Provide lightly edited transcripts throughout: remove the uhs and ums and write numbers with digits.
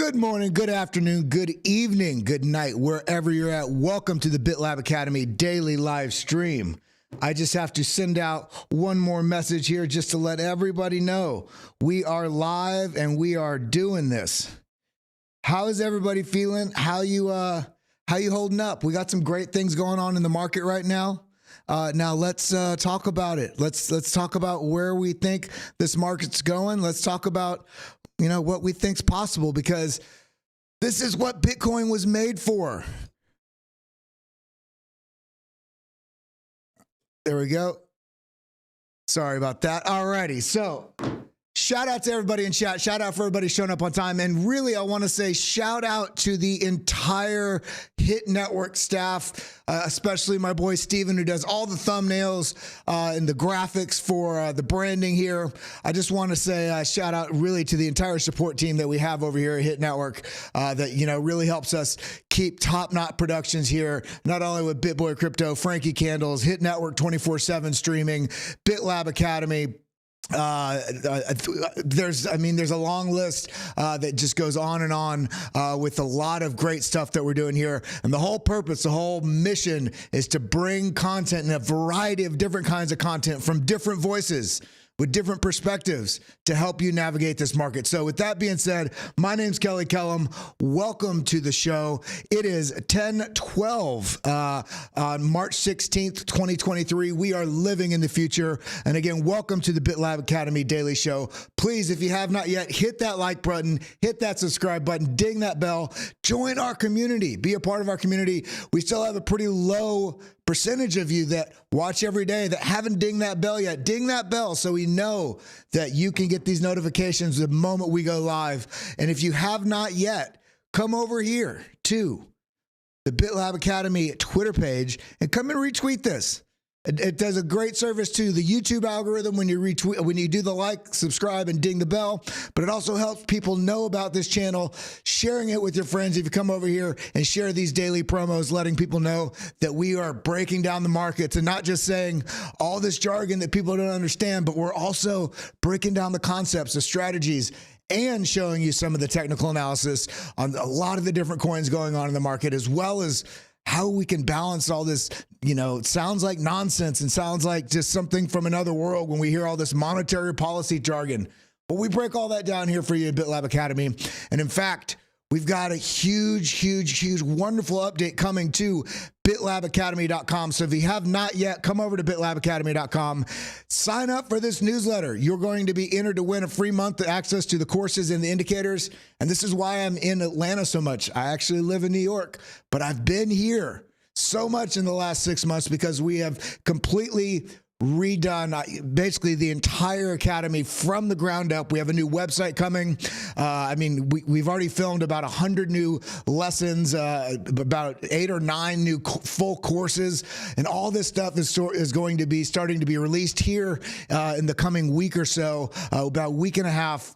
Good morning, good afternoon, good evening, good night, wherever you're at. Welcome to the BitLab Academy daily live stream. I just have to send out one more message here just to let everybody know we are live and we are doing this. How is everybody feeling? How you holding up? We got some great things going on in the market right now. Now let's talk about it. Let's talk about where we think this market's going. Let's talk about what we think's possible, because this is what Bitcoin was made for. There we go. Sorry about that. Alrighty, so shout out to everybody in chat. Shout out for everybody showing up on time. And really, I want to say shout out to the entire Hit Network staff, especially my boy Steven, who does all the thumbnails and the graphics for the branding here. I just want to say shout out really to the entire support team that we have over here at Hit Network that, really helps us keep top-notch productions here, not only with BitBoy Crypto, Frankie Candles, Hit Network 24/7 streaming, BitLab Academy. There's a long list that just goes on and on with a lot of great stuff that we're doing here. And the whole purpose, the whole mission is to bring content and a variety of different kinds of content from different voices with different perspectives to help you navigate this market. So with that being said, my name's Kelly Kellum. Welcome to the show. It is 10/12 on March 16th, 2023. We are living in the future. And again, welcome to the BitLab Academy Daily Show. Please, if you have not yet, hit that like button, hit that subscribe button, ding that bell, join our community, be a part of our community. We still have a pretty low percentage of you that watch every day that haven't dinged that bell yet. Ding that bell so we know that you can get these notifications the moment we go live. And if you have not yet, come over here to the BitLab Academy Twitter page and come and retweet this. It does a great service to the YouTube algorithm when you retweet, when you do the like, subscribe, and ding the bell. But it also helps people know about this channel, sharing it with your friends. If you come over here and share these daily promos, letting people know that we are breaking down the markets and not just saying all this jargon that people don't understand, but we're also breaking down the concepts, the strategies, and showing you some of the technical analysis on a lot of the different coins going on in the market, as well as how we can balance all this. It sounds like nonsense and sounds like just something from another world when we hear all this monetary policy jargon. But we break all that down here for you at BitLab Academy. And in fact, we've got a huge, wonderful update coming to bitlabacademy.com. So if you have not yet, come over to bitlabacademy.com. Sign up for this newsletter. You're going to be entered to win a free month of access to the courses and the indicators. And this is why I'm in Atlanta so much. I actually live in New York, but I've been here so much in the last 6 months because we have completely redone basically the entire academy from the ground up. We have a new website coming. We've already filmed about 100 new lessons, about 8 or 9 new full courses, and all this stuff is going to be starting to be released here in the coming week or so, about a week and a half.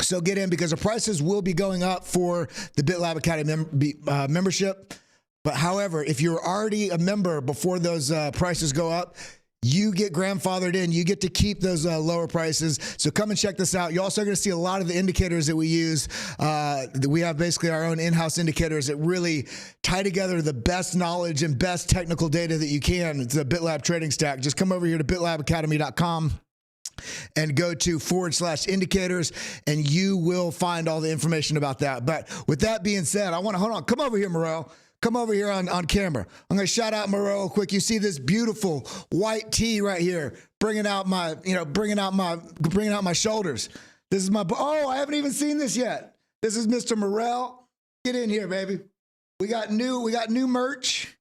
So get in, because the prices will be going up for the BitLab Academy membership. But however, if you're already a member before those prices go up, you get grandfathered in. You get to keep those lower prices. So come and check this out. You're also going to see a lot of the indicators that we use. We have basically our own in-house indicators that really tie together the best knowledge and best technical data that you can. It's a BitLab trading stack. Just come over here to bitlabacademy.com and go to /indicators, and you will find all the information about that. But with that being said, hold on. Come over here, Morel. Come over here on camera. I'm going to shout out Moreau real quick. You see this beautiful white tee right here, bringing out my shoulders. This is I haven't even seen this yet. This is Mr. Morel. Get in here, baby. We got new merch.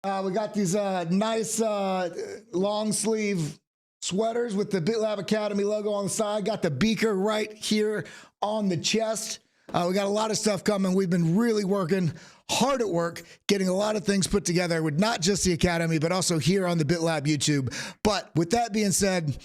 We got these nice long sleeve sweaters with the BitLab Academy logo on the side. Got the beaker right here on the chest. We got a lot of stuff coming. We've been really working hard at work, getting a lot of things put together with not just the Academy, but also here on the BitLab YouTube. But with that being said,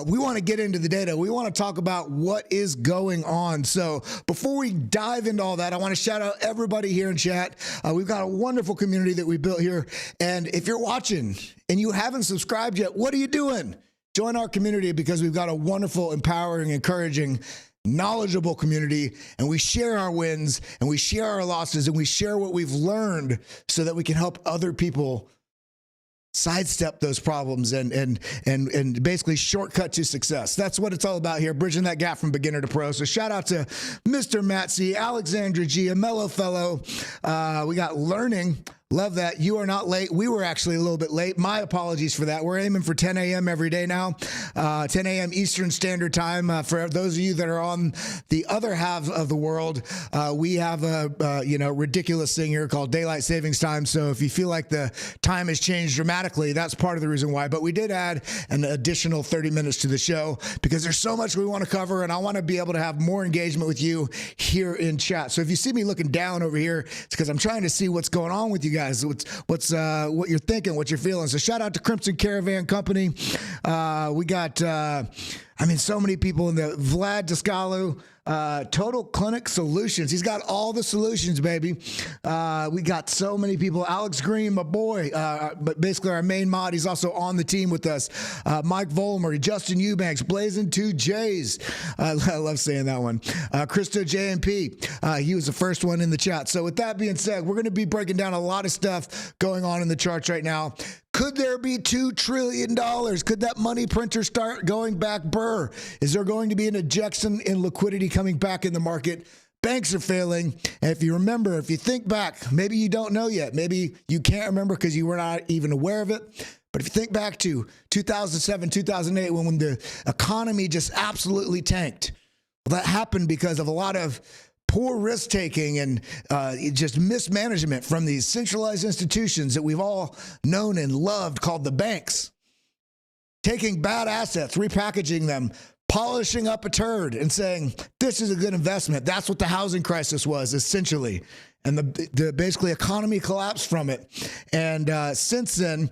we want to get into the data. We want to talk about what is going on. So before we dive into all that, I want to shout out everybody here in chat. We've got a wonderful community that we built here. And if you're watching and you haven't subscribed yet, what are you doing? Join our community, because we've got a wonderful, empowering, encouraging, knowledgeable community, and we share our wins and we share our losses and we share what we've learned so that we can help other people sidestep those problems and basically shortcut to success. That's what it's all about here, bridging that gap from beginner to pro. So shout out to Mr. Matt C, Alexandra G, a mellow fellow. We got learning. Love that. You are not late. We were actually a little bit late. My apologies for that. We're aiming for 10 a.m. every day now, 10 a.m. Eastern Standard Time. For those of you that are on the other half of the world, we have a ridiculous thing here called daylight savings time. So if you feel like the time has changed dramatically, that's part of the reason why. But we did add an additional 30 minutes to the show because there's so much we want to cover, and I want to be able to have more engagement with you here in chat. So if you see me looking down over here, it's because I'm trying to see what's going on with you guys. What you're thinking, what you're feeling. So shout out to Crimson Caravan Company. We got, so many people in the Vlad Descalu, Total Clinic Solutions. He's got all the solutions, baby. We got so many people. Alex Green, my boy, but basically our main mod. He's also on the team with us. Mike Vollmer, Justin Eubanks, Blazing 2Js. I love saying that one. Christo JMP. He was the first one in the chat. So with that being said, we're going to be breaking down a lot of stuff going on in the charts right now. Could there be $2 trillion? Could that money printer start going back burr? Is there going to be an ejection in liquidity coming back in the market? Banks are failing. And if you remember, if you think back, maybe you don't know yet. Maybe you can't remember because you were not even aware of it. But if you think back to 2007, 2008, when the economy just absolutely tanked, well, that happened because of a lot of poor risk-taking and just mismanagement from these centralized institutions that we've all known and loved called the banks. Taking bad assets, repackaging them, polishing up a turd and saying, this is a good investment. That's what the housing crisis was, essentially. And the basically economy collapsed from it. And since then,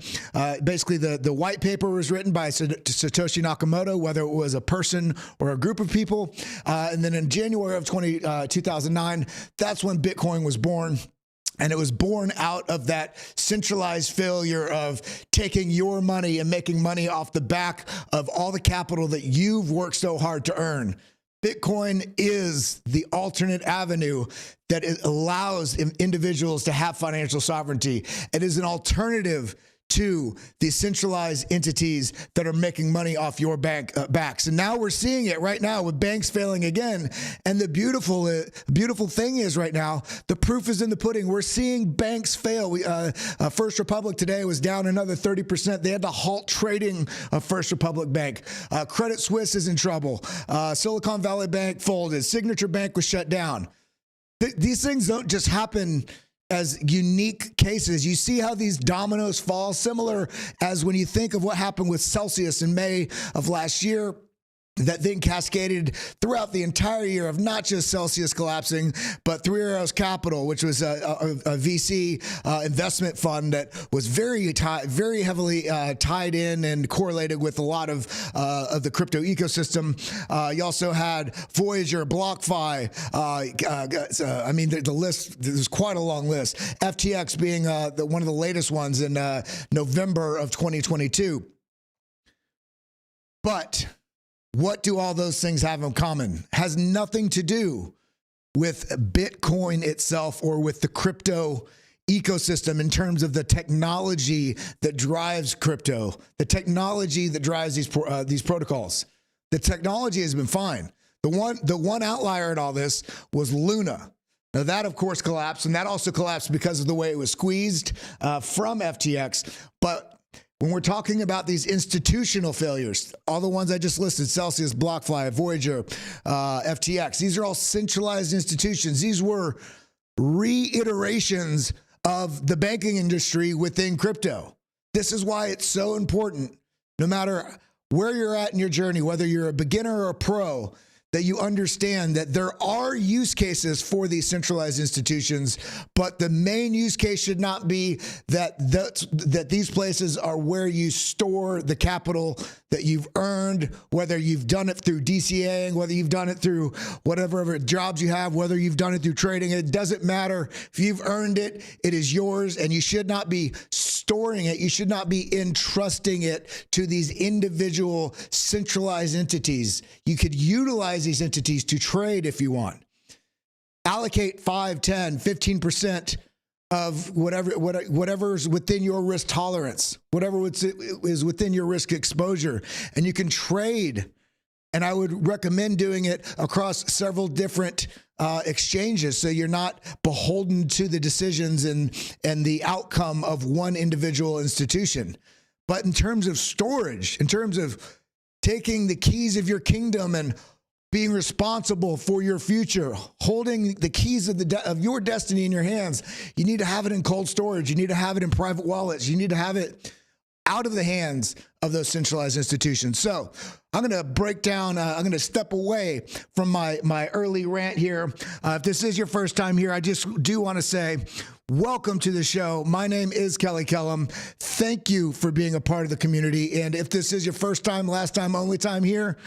basically the white paper was written by Satoshi Nakamoto, whether it was a person or a group of people. And then in January of 2009, that's when Bitcoin was born. And it was born out of that centralized failure of taking your money and making money off the back of all the capital that you've worked so hard to earn. Bitcoin is the alternate avenue that allows individuals to have financial sovereignty. It is an alternative to the centralized entities that are making money off your backs. And now we're seeing it right now with banks failing again. And the beautiful thing is right now, the proof is in the pudding. We're seeing banks fail. First Republic today was down another 30%. They had to halt trading of First Republic Bank. Credit Suisse is in trouble. Silicon Valley Bank folded. Signature Bank was shut down. These things don't just happen as unique cases. You see how these dominoes fall, similar as when you think of what happened with Celsius in May of last year. That then cascaded throughout the entire year of not just Celsius collapsing, but Three Arrows Capital, which was a VC investment fund that was very heavily tied in and correlated with a lot of the crypto ecosystem. You also had Voyager, BlockFi. The list, there's quite a long list. FTX being one of the latest ones in November of 2022. But what do all those things have in common? Has nothing to do with Bitcoin itself or with the crypto ecosystem in terms of the technology that drives crypto, the technology that drives these protocols. The technology has been fine. The one outlier in all this was Luna. Now that, of course, collapsed, and that also collapsed because of the way it was squeezed from FTX. But when we're talking about these institutional failures, all the ones I just listed, Celsius, BlockFi, Voyager, FTX, these are all centralized institutions. These were reiterations of the banking industry within crypto. This is why it's so important, no matter where you're at in your journey, whether you're a beginner or a pro, that you understand that there are use cases for these centralized institutions, but the main use case should not be that these places are where you store the capital that you've earned, whether you've done it through DCAing, whether you've done it through whatever jobs you have, whether you've done it through trading. It doesn't matter. If you've earned it, it is yours, and you should not be storing storing it. You should not be entrusting it to these individual centralized entities. You could utilize these entities to trade if you want. Allocate 5, 10, 15% of whatever's within your risk tolerance, whatever is within your risk exposure, and you can trade. And I would recommend doing it across several different exchanges, so you're not beholden to the decisions and the outcome of one individual institution. But in terms of storage, in terms of taking the keys of your kingdom and being responsible for your future, holding the keys of your destiny in your hands, you need to have it in cold storage. You need to have it in private wallets. You need to have it out of the hands of those centralized institutions. So I'm going to break down, I'm going to step away from my early rant here. If this is your first time here, I just do want to say, welcome to the show. My name is Kelly Kellum. Thank you for being a part of the community. And if this is your first time, last time, only time here,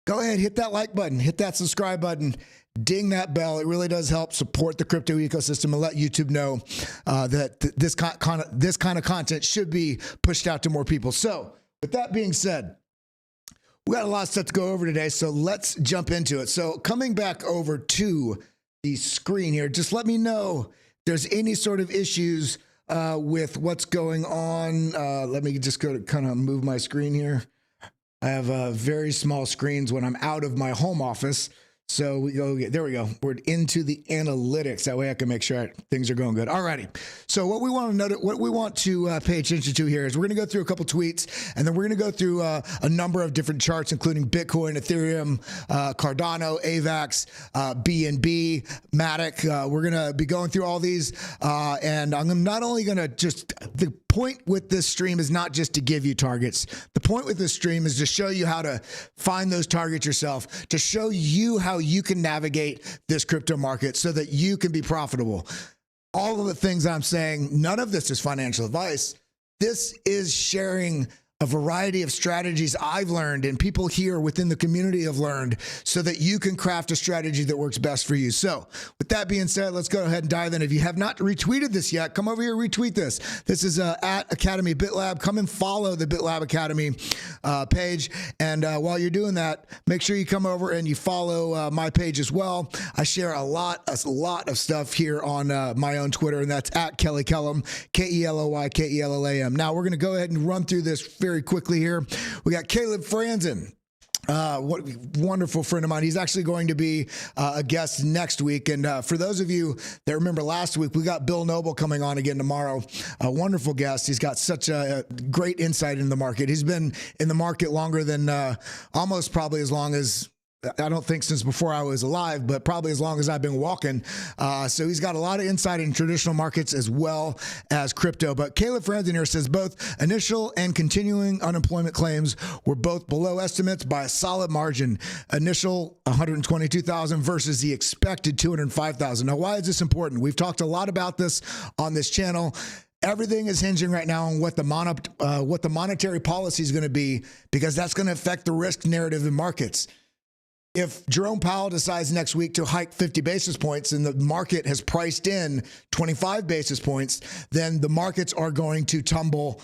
go ahead, hit that like button, hit that subscribe button, ding that bell. It really does help support the crypto ecosystem and let YouTube know that this kind of content should be pushed out to more people. So with that being said, we got a lot of stuff to go over today, so let's jump into it. So coming back over to the screen here, just let me know if there's any sort of issues with what's going on. Let me just go to kind of move my screen here. I have very small screens when I'm out of my home office. So we go, there we go. We're into the analytics. That way I can make sure things are going good. All righty. So what we want to pay attention to here is we're going to go through a couple tweets, and then we're going to go through a number of different charts, including Bitcoin, Ethereum, Cardano, AVAX, BNB, Matic. We're going to be going through all these, and I'm not only going to the point with this stream is not just to give you targets. The point with this stream is to show you how to find those targets yourself, to show you how you can navigate this crypto market so that you can be profitable. All of the things I'm saying, none of this is financial advice. This is sharing a variety of strategies I've learned and people here within the community have learned so that you can craft a strategy that works best for you. So with that being said, let's go ahead and dive in. If you have not retweeted this yet, come over here, retweet this. This is at Academy BitLab. Come and follow the BitLab Academy page. And while you're doing that, make sure you come over and you follow my page as well. I share a lot of stuff here on my own Twitter, and that's at Kelly Kellum, KELOY, Now we're going to go ahead and run through this very quickly here. We got Caleb Franzen. What wonderful friend of mine. He's actually going to be a guest next week. And for those of you that remember last week, we got Bill Noble coming on again tomorrow. A wonderful guest. He's got such a great insight in the market. He's been in the market longer than almost probably as long as, I don't think since before I was alive, but probably as long as I've been walking. So he's got a lot of insight in traditional markets as well as crypto. But Caleb Franzen here says both initial and continuing unemployment claims were both below estimates by a solid margin. Initial 122,000 versus the expected 205,000. Now, why is this important? We've talked a lot about this on this channel. Everything is hinging right now on what the monetary policy is going to be, because that's going to affect the risk narrative in markets. If Jerome Powell decides next week to hike 50 basis points and the market has priced in 25 basis points, then the markets are going to tumble.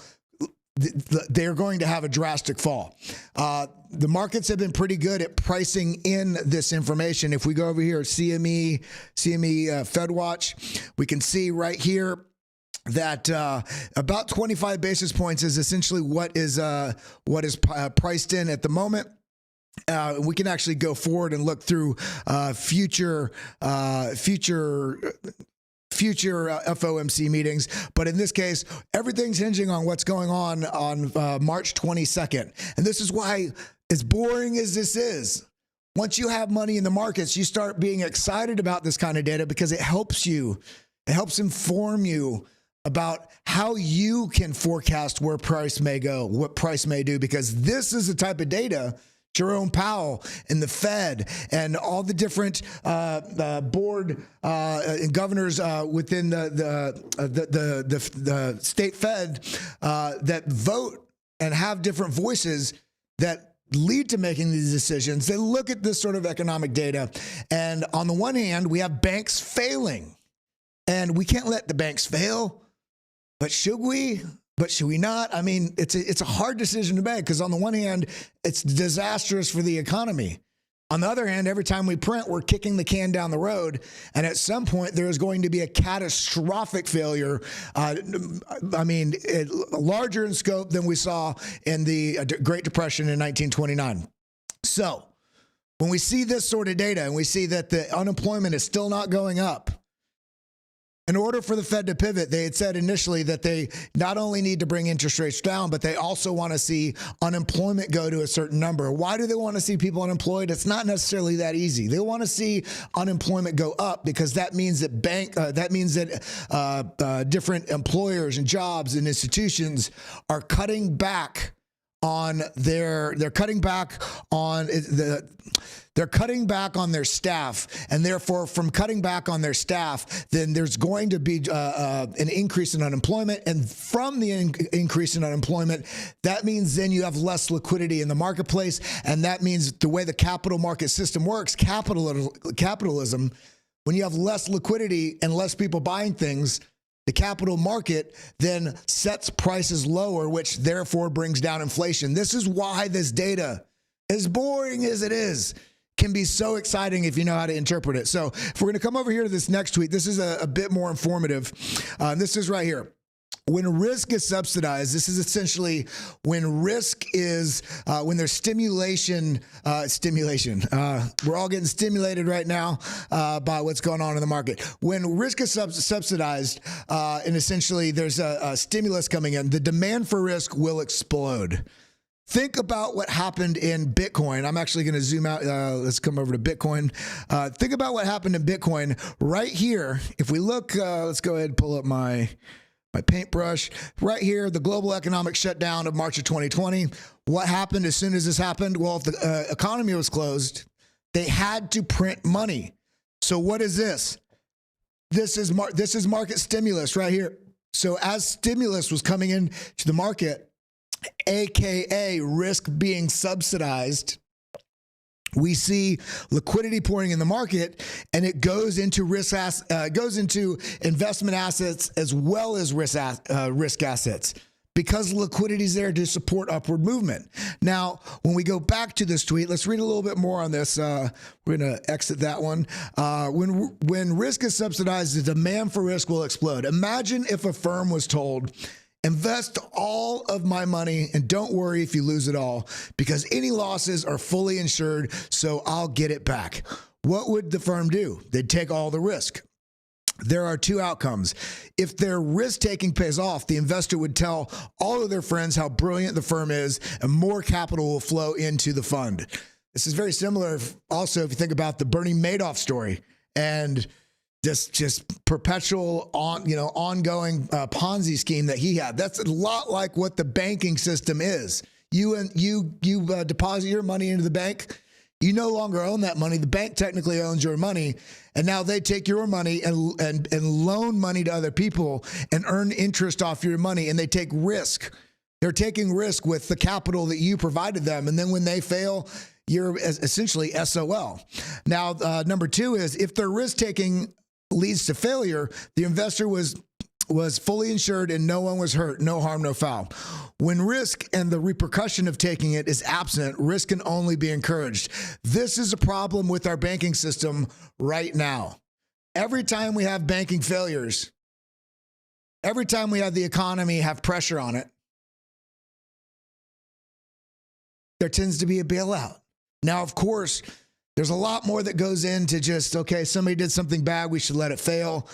They're going to have a drastic fall. The markets have been pretty good at pricing in this information. If we go over here, CME FedWatch, we can see right here that about 25 basis points is essentially what is priced in at the moment. We can actually go forward and look through future FOMC meetings. But in this case, everything's hinging on what's going on March 22nd. And this is why, as boring as this is, once you have money in the markets, you start being excited about this kind of data because it helps you. It helps inform you about how you can forecast where price may go, what price may do, because this is the type of data Jerome Powell and the Fed and all the different board and governors within the state Fed that vote and have different voices that lead to making these decisions. They look at this sort of economic data, and on the one hand, we have banks failing, and we can't let the banks fail. But should we? But should we not? I mean, it's a hard decision to make because on the one hand, it's disastrous for the economy. On the other hand, every time we print, we're kicking the can down the road. And at some point, there is going to be a catastrophic failure. Larger in scope than we saw in the Great Depression in 1929. So when we see this sort of data and we see that the unemployment is still not going up, in order for the Fed to pivot, they had said initially that they not only need to bring interest rates down, but they also want to see unemployment go to a certain number. Why do they want to see people unemployed? It's not necessarily that easy. They want to see unemployment go up because that means that different employers and jobs and institutions are cutting back on their staff, and therefore from cutting back on their staff, then there's going to be an increase in unemployment, and from the increase in unemployment, that means then you have less liquidity in the marketplace, and that means the way the capital market system works, capitalism, when you have less liquidity and less people buying things, the capital market then sets prices lower, which therefore brings down inflation. This is why this data, as boring as it is, can be so exciting if you know how to interpret it. So if we're going to come over here to this next tweet, this is a bit more informative. This is right here. When risk is subsidized, this is essentially when risk is, when there's stimulation. We're all getting stimulated right now by what's going on in the market. When risk is subsidized, and essentially there's a stimulus coming in, the demand for risk will explode. Think about what happened in Bitcoin. I'm actually going to zoom out. Let's come over to Bitcoin. Think about what happened in Bitcoin right here. If we look, let's go ahead and pull up my paintbrush right here, the global economic shutdown of March of 2020. What happened as soon as this happened? Well, if the economy was closed, they had to print money. So what is this? This is market stimulus right here. So as stimulus was coming in to the market, AKA risk being subsidized, we see liquidity pouring in the market, and it goes into goes into investment assets as well as risk assets, because liquidity is there to support upward movement. Now, when we go back to this tweet, let's read a little bit more on this. We're going to exit that one. When risk is subsidized, the demand for risk will explode. Imagine if a firm was told, invest all of my money and don't worry if you lose it all, because any losses are fully insured, so I'll get it back. What would the firm do? They'd take all the risk. There are two outcomes. If their risk-taking pays off, the investor would tell all of their friends how brilliant the firm is, and more capital will flow into the fund. This is very similar also if you think about the Bernie Madoff story and just perpetual ongoing Ponzi scheme that he had. That's a lot like what the banking system is. You deposit your money into the bank. You no longer own that money. The bank technically owns your money, and now they take your money and loan money to other people and earn interest off your money, and they take risk. They're taking risk with the capital that you provided them, and then when they fail, you're essentially SOL. Now, number two is if their risk-taking leads to failure, the investor was fully insured and no one was hurt, no harm, no foul. When risk and the repercussion of taking it is absent, risk can only be encouraged. This is a problem with our banking system right now. Every time we have banking failures, every time we have the economy have pressure on it, there tends to be a bailout. Now, of course, there's a lot more that goes into just, okay, somebody did something bad, we should let it fail.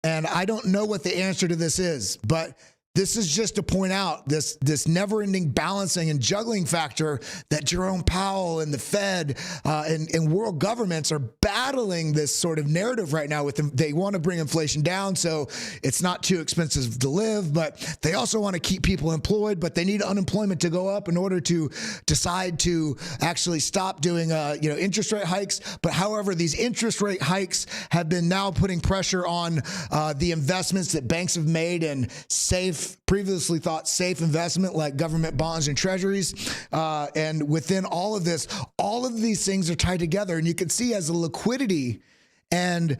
And I don't know what the answer to this is, but this is just to point out this never-ending balancing and juggling factor that Jerome Powell and the Fed and world governments are battling this sort of narrative right now with them. They want to bring inflation down so it's not too expensive to live, but they also want to keep people employed, but they need unemployment to go up in order to decide to actually stop doing interest rate hikes. But however, these interest rate hikes have been now putting pressure on the investments that banks have made in previously thought safe investment like government bonds and treasuries. And within all of this, all of these things are tied together. And you can see as the liquidity and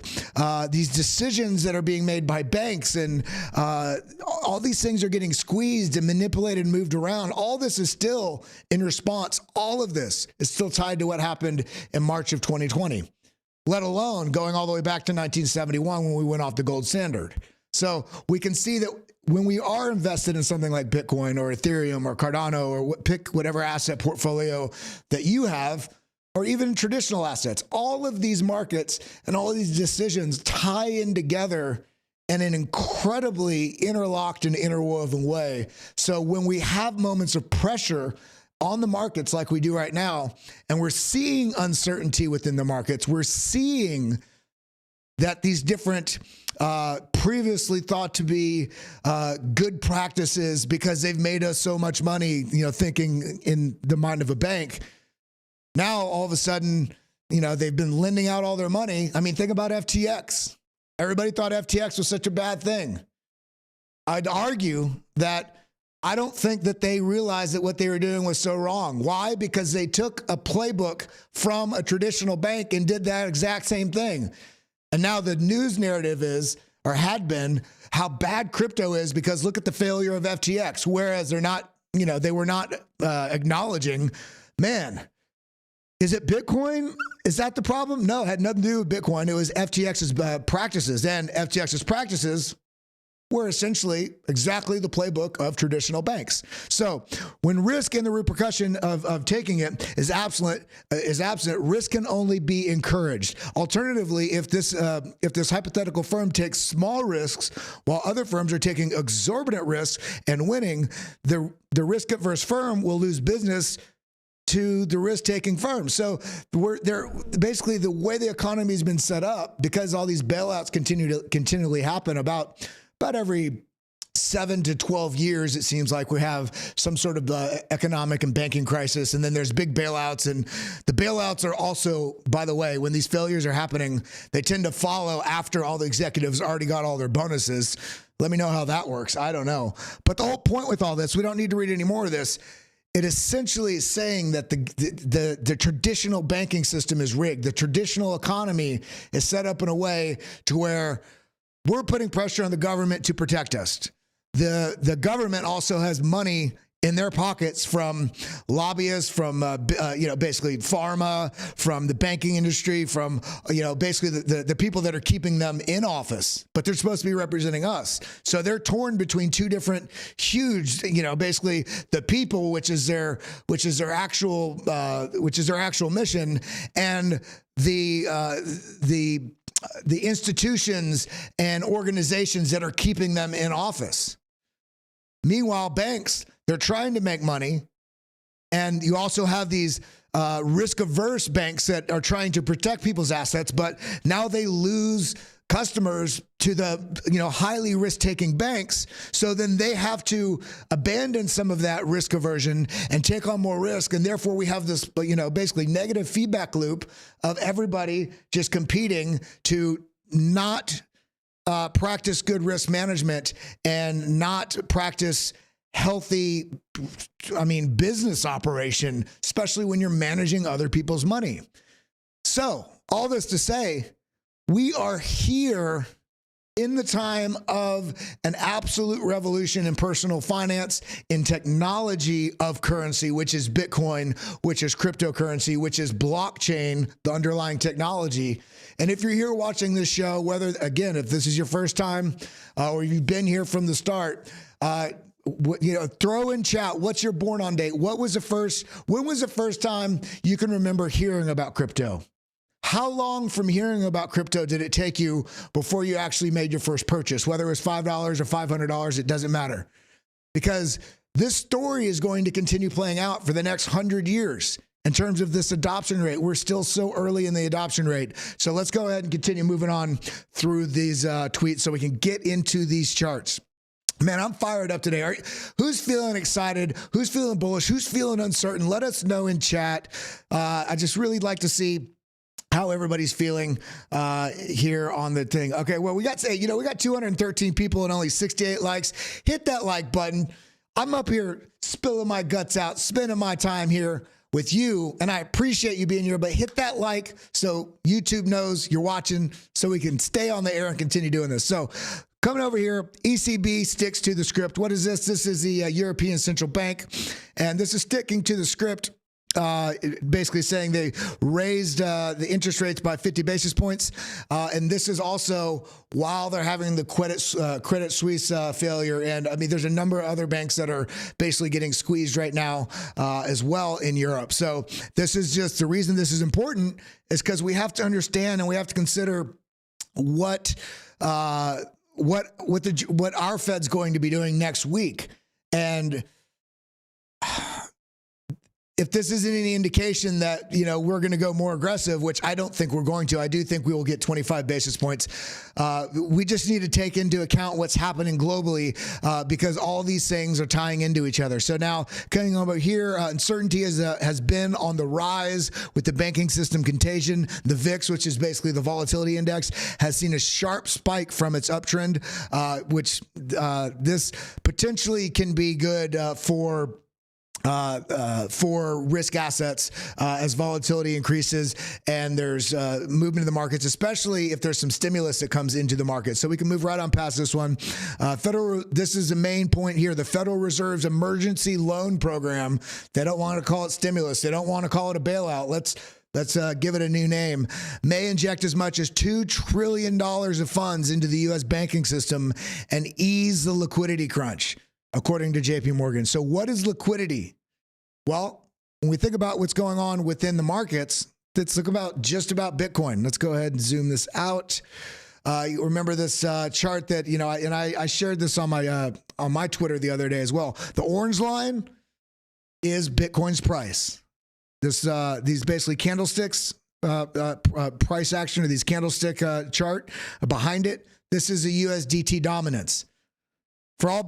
these decisions that are being made by banks, and all these things are getting squeezed and manipulated and moved around. All this is still in response. All of this is still tied to what happened in March of 2020, let alone going all the way back to 1971 when we went off the gold standard. So we can see that when we are invested in something like Bitcoin or Ethereum or Cardano, or pick whatever asset portfolio that you have, or even traditional assets, all of these markets and all of these decisions tie in together in an incredibly interlocked and interwoven way. So when we have moments of pressure on the markets like we do right now, and we're seeing uncertainty within the markets, we're seeing that these different previously thought to be good practices, because they've made us so much money, thinking in the mind of a bank. Now, all of a sudden, they've been lending out all their money. I mean, think about FTX. Everybody thought FTX was such a bad thing. I'd argue that I don't think that they realized that what they were doing was so wrong. Why? Because they took a playbook from a traditional bank and did that exact same thing. And now the news narrative is, or had been, how bad crypto is, because look at the failure of FTX. Whereas they're not, they were not acknowledging, man, is it Bitcoin? Is that the problem? No, it had nothing to do with Bitcoin. It was FTX's practices. And FTX's practices were essentially exactly the playbook of traditional banks. So when risk and the repercussion of taking it is absent, risk can only be encouraged. Alternatively, if this hypothetical firm takes small risks while other firms are taking exorbitant risks and winning, the risk-averse firm will lose business to the risk-taking firms. So they're basically, the way the economy has been set up, because all these bailouts continually happen about every 7 to 12 years, it seems like we have some sort of economic and banking crisis, and then there's big bailouts. And the bailouts are also, by the way, when these failures are happening, they tend to follow after all the executives already got all their bonuses. Let me know how that works. I don't know. But the whole point with all this, we don't need to read any more of this. It essentially is saying that the traditional banking system is rigged. The traditional economy is set up in a way to where we're putting pressure on the government to protect us. The government also has money in their pockets from lobbyists, from basically pharma, from the banking industry, from basically the people that are keeping them in office, but they're supposed to be representing us. So they're torn between two different huge, basically the people, which is their actual mission, and the institutions and organizations that are keeping them in office. Meanwhile, banks, they're trying to make money. And you also have these risk-averse banks that are trying to protect people's assets, but now they lose customers to the highly risk-taking banks. So then they have to abandon some of that risk aversion and take on more risk. And therefore we have this, basically negative feedback loop of everybody just competing to not practice good risk management and not practice healthy, business operation, especially when you're managing other people's money. So all this to say, we are here in the time of an absolute revolution in personal finance, in technology of currency, which is Bitcoin, which is cryptocurrency, which is blockchain, the underlying technology. And if you're here watching this show, whether, again, if this is your first time or you've been here from the start, throw in chat, what's your born on date? When was the first time you can remember hearing about crypto? How long from hearing about crypto did it take you before you actually made your first purchase? Whether it was $5 or $500, it doesn't matter. Because this story is going to continue playing out for the next 100 years in terms of this adoption rate. We're still so early in the adoption rate. So let's go ahead and continue moving on through these tweets so we can get into these charts. Man, I'm fired up today. Who's feeling excited? Who's feeling bullish? Who's feeling uncertain? Let us know in chat. I just really like to see how everybody's feeling here on the thing. Okay, well, we got 213 people and only 68 likes. Hit that like button. I'm up here spilling my guts out, spending my time here with you, and I appreciate you being here, but hit that like so YouTube knows you're watching so we can stay on the air and continue doing this. So coming over here, ECB sticks to the script. What is this? This is the European Central Bank, and this is sticking to the script. Basically saying they raised the interest rates by 50 basis points. And this is also while they're having the Credit Suisse failure. And I mean, there's a number of other banks that are basically getting squeezed right now as well in Europe. So this is just the reason this is important is because we have to understand and we have to consider what our Fed's going to be doing next week. And if this isn't any indication that, you know, we're going to go more aggressive, which I don't think we're going to, I do think we will get 25 basis points. We just need to take into account what's happening globally because all these things are tying into each other. So now coming over here, uncertainty has been on the rise with the banking system contagion. The VIX, which is basically the volatility index, has seen a sharp spike from its uptrend, which this potentially can be good for risk assets as volatility increases and there's movement in the markets, especially if there's some stimulus that comes into the market. So we can move right on past this one. This is the main point here. The Federal Reserve's emergency loan program. They don't want to call it stimulus. They don't want to call it a bailout. Let's give it a new name. May inject as much as $2 trillion of funds into the U.S. banking system and ease the liquidity crunch, according to JP Morgan. So what is liquidity? Well, when we think about what's going on within the markets, let's look about just about Bitcoin. Let's go ahead and zoom this out. You remember this chart that, you know, I shared this on my Twitter the other day as well. The orange line is Bitcoin's price. These basically candlesticks, price action, or these candlestick chart behind it. This is a USDT dominance. For all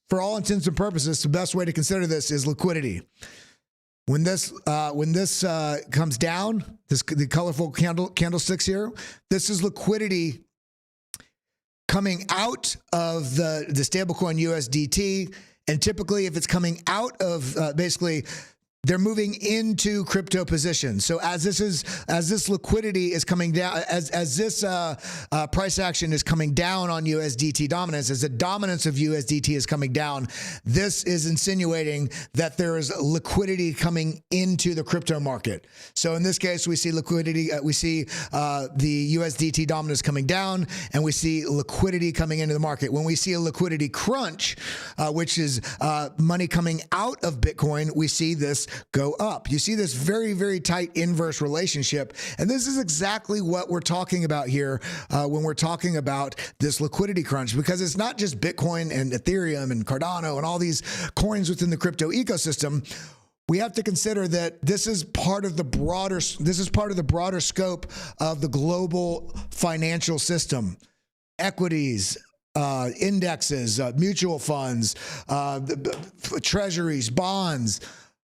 for all intents and purposes, the best way to consider this is liquidity. When this comes down, the colorful candlesticks here, this is liquidity coming out of the stablecoin USDT. And typically, if it's coming out of basically, they're moving into crypto positions. So as this liquidity is coming down, as this price action is coming down on USDT dominance, as the dominance of USDT is coming down, this is insinuating that there is liquidity coming into the crypto market. So in this case, we see liquidity, we see the USDT dominance coming down, and we see liquidity coming into the market. When we see a liquidity crunch, which is money coming out of Bitcoin, we see this go up. You see this very, very tight inverse relationship. And this is exactly what we're talking about here when we're talking about this liquidity crunch, because it's not just Bitcoin and Ethereum and Cardano and all these coins within the crypto ecosystem. We have to consider that this is part of the broader scope of the global financial system. Equities, indexes, mutual funds, treasuries, bonds.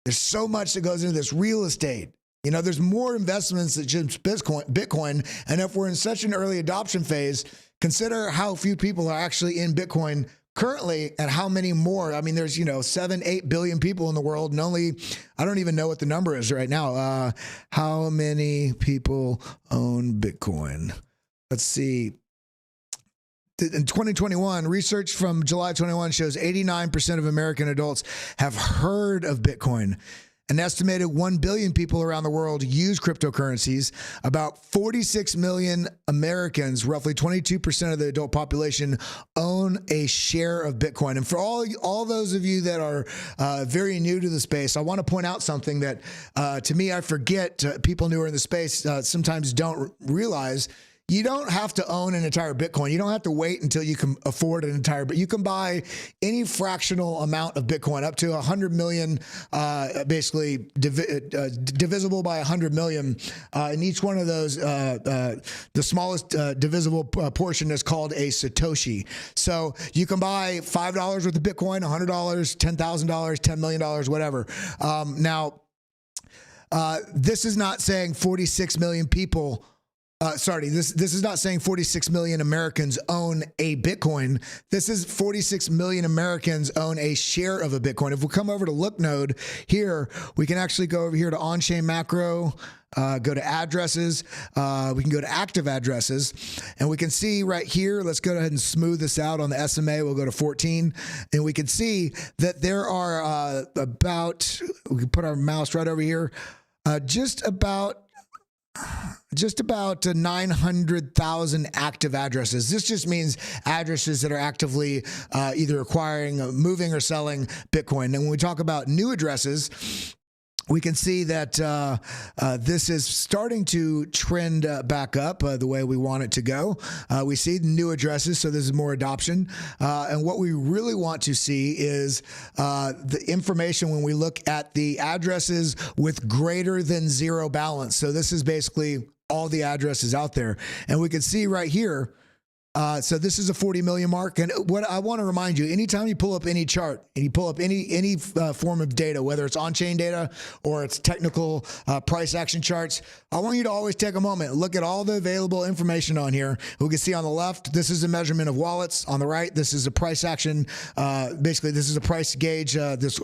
There's so much that goes into this. Real estate. You know, there's more investments than just Bitcoin. And if we're in such an early adoption phase, consider how few people are actually in Bitcoin currently and how many more. I mean, there's, 7-8 billion people in the world, and I don't even know what the number is right now. How many people own Bitcoin? Let's see. In 2021, research from July 21 shows 89% of American adults have heard of Bitcoin. An estimated 1 billion people around the world use cryptocurrencies. About 46 million Americans, roughly 22% of the adult population, own a share of Bitcoin. And for all those of you that are very new to the space, I want to point out something that to me, I forget, people newer in the space sometimes don't realize. You don't have to own an entire Bitcoin. You don't have to wait until you can afford an entire, but you can buy any fractional amount of Bitcoin up to 100 million, basically divisible by 100 million. And each one of those, the smallest divisible portion is called a Satoshi. So you can buy $5 worth of Bitcoin, $100, $10,000, $10 million, whatever. Now, this is not saying 46 million people Sorry, this is not saying 46 million Americans own a Bitcoin. This is 46 million Americans own a share of a Bitcoin. If we come over to Look Node here, we can actually go over here to On-Chain Macro, go to addresses. We can go to active addresses, and we can see right here, let's go ahead and smooth this out on the SMA. We'll go to 14, and we can see that there are we can put our mouse right over here, just about 900,000 active addresses. This just means addresses that are actively either acquiring, moving, or selling Bitcoin. And when we talk about new addresses, we can see that this is starting to trend back up the way we want it to go. We see new addresses, so this is more adoption. And what we really want to see is the information when we look at the addresses with greater than zero balance. So this is basically all the addresses out there. And we can see right here, so this is a 40 million mark. And what I want to remind you, anytime you pull up any chart and you pull up any form of data, whether it's on-chain data or it's technical price action charts, I want you to always take a moment, look at all the available information on here. We can see on the left, this is a measurement of wallets. On the right, this is a price action. Basically, this is a price gauge. This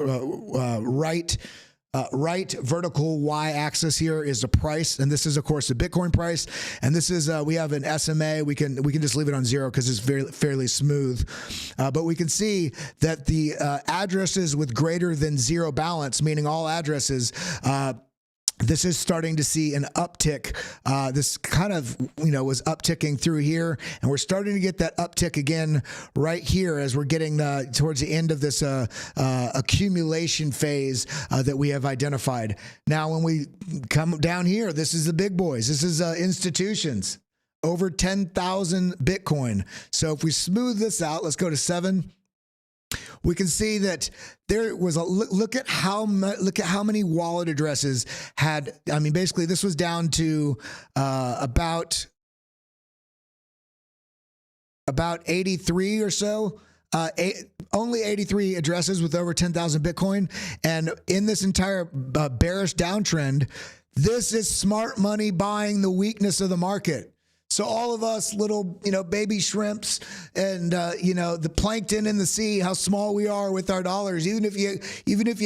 right vertical y-axis here is the price, and this is of course the Bitcoin price. And this is we have an SMA. We can just leave it on zero because it's fairly smooth. But we can see that the addresses with greater than zero balance, meaning all addresses, this is starting to see an uptick. This kind of, was upticking through here, and we're starting to get that uptick again right here as we're getting towards the end of this accumulation phase that we have identified. Now, when we come down here, this is the big boys. This is institutions, over 10,000 Bitcoin. So if we smooth this out, let's go to 7. We can see that there was a look at how many wallet addresses had. I mean, basically, this was down to about 83 or so. Only 83 addresses with over 10,000 Bitcoin. And in this entire bearish downtrend, this is smart money buying the weakness of the market. So all of us little, baby shrimps and, the plankton in the sea, how small we are with our dollars. Even if you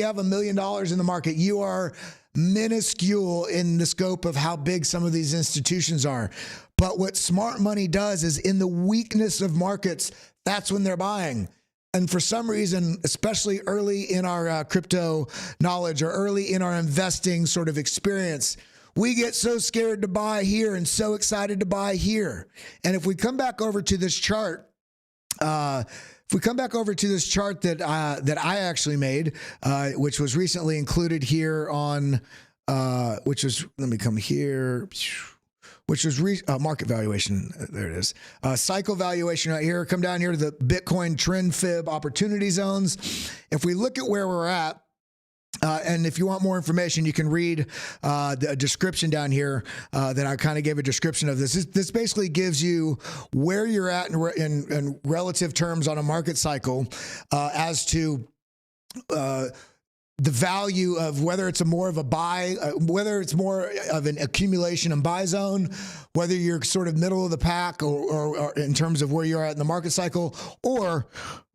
have $1 million in the market, you are minuscule in the scope of how big some of these institutions are. But what smart money does is in the weakness of markets, that's when they're buying. And for some reason, especially early in our crypto knowledge or early in our investing sort of experience, we get so scared to buy here and so excited to buy here. And if we come back over to this chart, that I actually made, which was recently included here on, let me come here, which was market valuation. There it is. Cycle valuation right here. Come down here to the Bitcoin trend fib opportunity zones. If we look at where we're at, and if you want more information, you can read the description down here that I kind of gave a description of this. This basically gives you where you're at in relative terms on a market cycle as to the value of whether it's more of a buy, whether it's more of an accumulation and buy zone, whether you're sort of middle of the pack or in terms of where you're at in the market cycle, or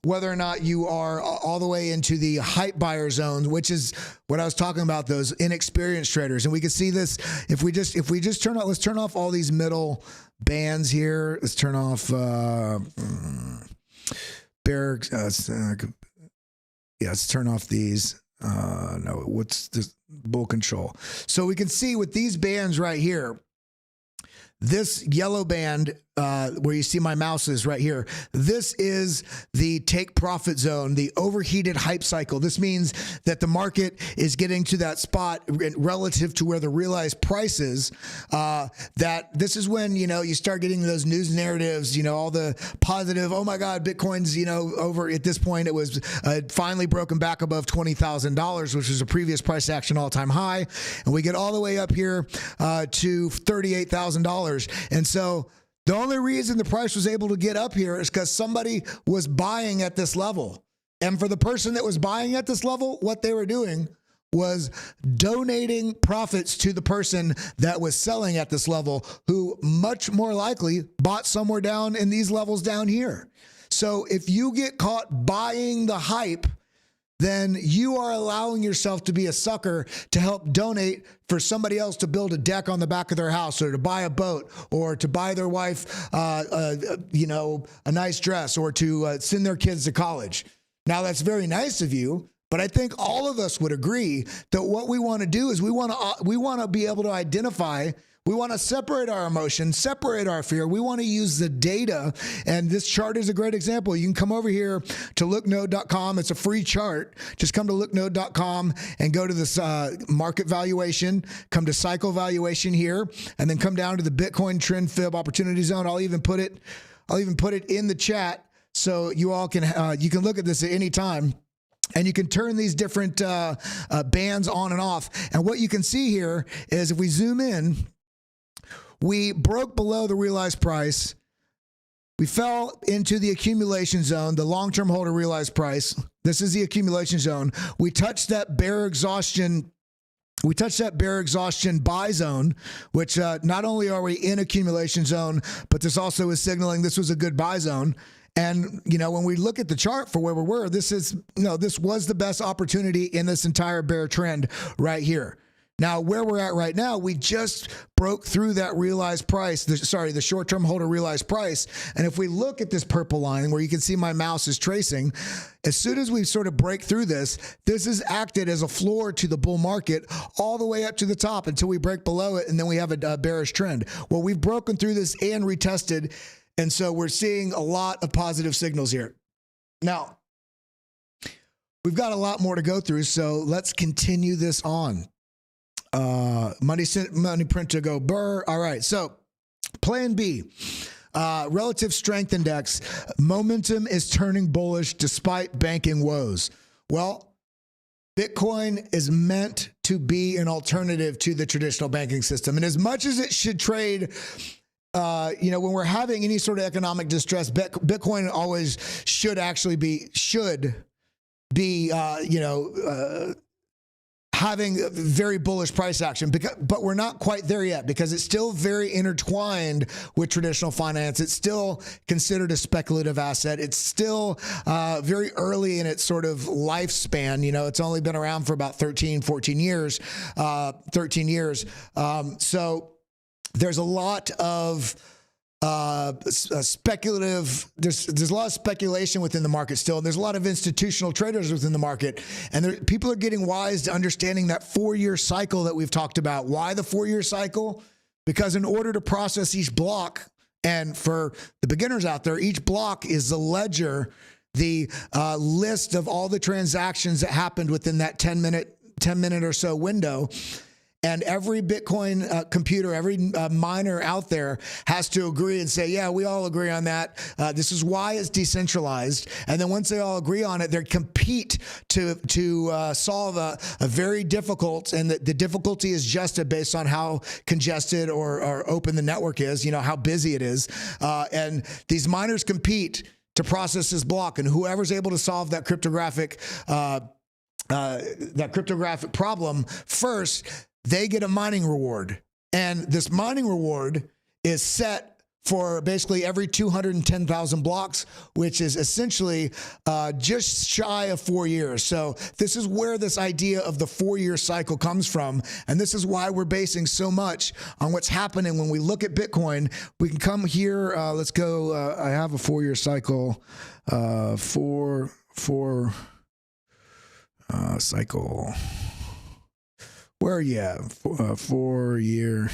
whether or not you are all the way into the hype buyer zone, which is what I was talking about, those inexperienced traders. And we can see this if we just turn off, let's turn off all these middle bands here. Let's turn off let's turn off these. No, what's this bull control? So we can see with these bands right here, this yellow band where you see my mouse is right here, this is the take profit zone, the overheated hype cycle. This means that the market is getting to that spot relative to where the realized price is, that this is when, you start getting those news narratives, all the positive, oh my God, Bitcoin's, over at this point, it was finally broken back above $20,000, which was a previous price action all-time high. And we get all the way up here to $38,000. And so the only reason the price was able to get up here is because somebody was buying at this level. And for the person that was buying at this level, what they were doing was donating profits to the person that was selling at this level, who much more likely bought somewhere down in these levels down here. So if you get caught buying the hype, then you are allowing yourself to be a sucker to help donate for somebody else to build a deck on the back of their house, or to buy a boat, or to buy their wife, a nice dress, or to send their kids to college. Now, that's very nice of you, but I think all of us would agree that what we want to do is we want to be able to identify. We want to separate our emotions, separate our fear. We want to use the data. And this chart is a great example. You can come over here to looknode.com. It's a free chart. Just come to looknode.com and go to this market valuation, come to cycle valuation here, and then come down to the Bitcoin trend fib opportunity zone. I'll even put it in the chat so you all can you can look at this at any time. And you can turn these different bands on and off. And what you can see here is, if we zoom in, we broke below the realized price. We fell into the accumulation zone, the long-term holder realized price. This is the accumulation zone. We touched that bear exhaustion. We touched that bear exhaustion buy zone, which not only are we in accumulation zone, but this also is signaling this was a good buy zone. And, when we look at the chart for where we were, this was the best opportunity in this entire bear trend right here. Now, where we're at right now, we just broke through that realized price, the short-term holder realized price. And if we look at this purple line where you can see my mouse is tracing, as soon as we sort of break through this has acted as a floor to the bull market all the way up to the top until we break below it, and then we have a bearish trend. Well, we've broken through this and retested, and so we're seeing a lot of positive signals here. Now, we've got a lot more to go through, so let's continue this on. Money print to go burr. All right. So plan B, relative strength index. Momentum is turning bullish despite banking woes. Well, Bitcoin is meant to be an alternative to the traditional banking system. And as much as it should trade, when we're having any sort of economic distress, Bitcoin always should be having very bullish price action, but we're not quite there yet, because it's still very intertwined with traditional finance. It's still considered a speculative asset. It's still very early in its sort of lifespan. It's only been around for about 13 years. So there's a lot of speculative, there's a lot of speculation within the market still, and there's a lot of institutional traders within the market, and people are getting wise to understanding that 4-year cycle that we've talked about. Why the 4-year cycle? Because in order to process each block, and for the beginners out there, each block is the ledger, the list of all the transactions that happened within that 10 minute or so window. And every Bitcoin computer, every miner out there has to agree and say, yeah, we all agree on that. This is why it's decentralized. And then once they all agree on it, they compete to solve a very difficult, and the difficulty is adjusted based on how congested or open the network is, how busy it is. And these miners compete to process this block, and whoever's able to solve that cryptographic problem first, they get a mining reward. And this mining reward is set for basically every 210,000 blocks, which is essentially just shy of 4 years. So this is where this idea of the 4-year cycle comes from. And this is why we're basing so much on what's happening when we look at Bitcoin. We can come here. Let's go. I have a 4-year cycle. Cycle. Where are you at? 4-year.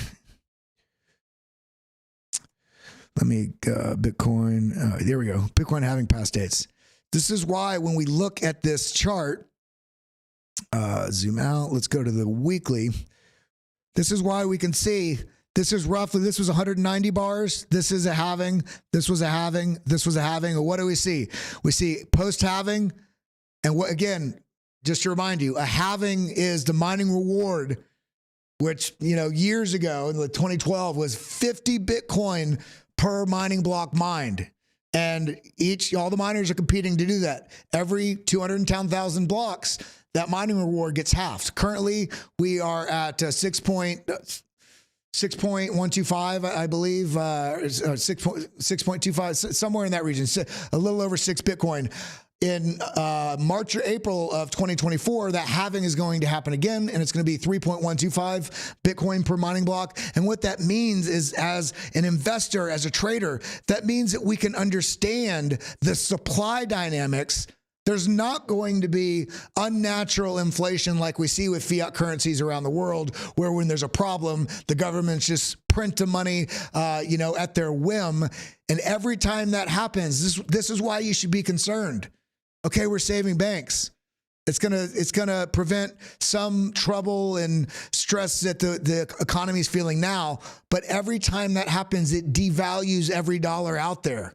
Let me, Bitcoin. There we go. Bitcoin having past dates. This is why when we look at this chart, zoom out. Let's go to the weekly. This is why we can see this was 190 bars. This is a halving. This was a halving. This was a halving. And what do we see? We see post halving. And what, again, just to remind you, a halving is the mining reward, which, years ago in 2012 was 50 Bitcoin per mining block mined. And all the miners are competing to do that. Every 210,000 blocks, that mining reward gets halved. Currently, we are at 6.125, I believe, 6.25, somewhere in that region, a little over 6 Bitcoin. In March or April of 2024, that halving is going to happen again, and it's going to be 3.125 Bitcoin per mining block. And what that means is, as an investor, as a trader, that means that we can understand the supply dynamics. There's not going to be unnatural inflation like we see with fiat currencies around the world, where when there's a problem, the governments just print the money, at their whim. And every time that happens, this is why you should be concerned. Okay, we're saving banks. It's gonna prevent some trouble and stress that the economy is feeling now. But every time that happens, it devalues every dollar out there.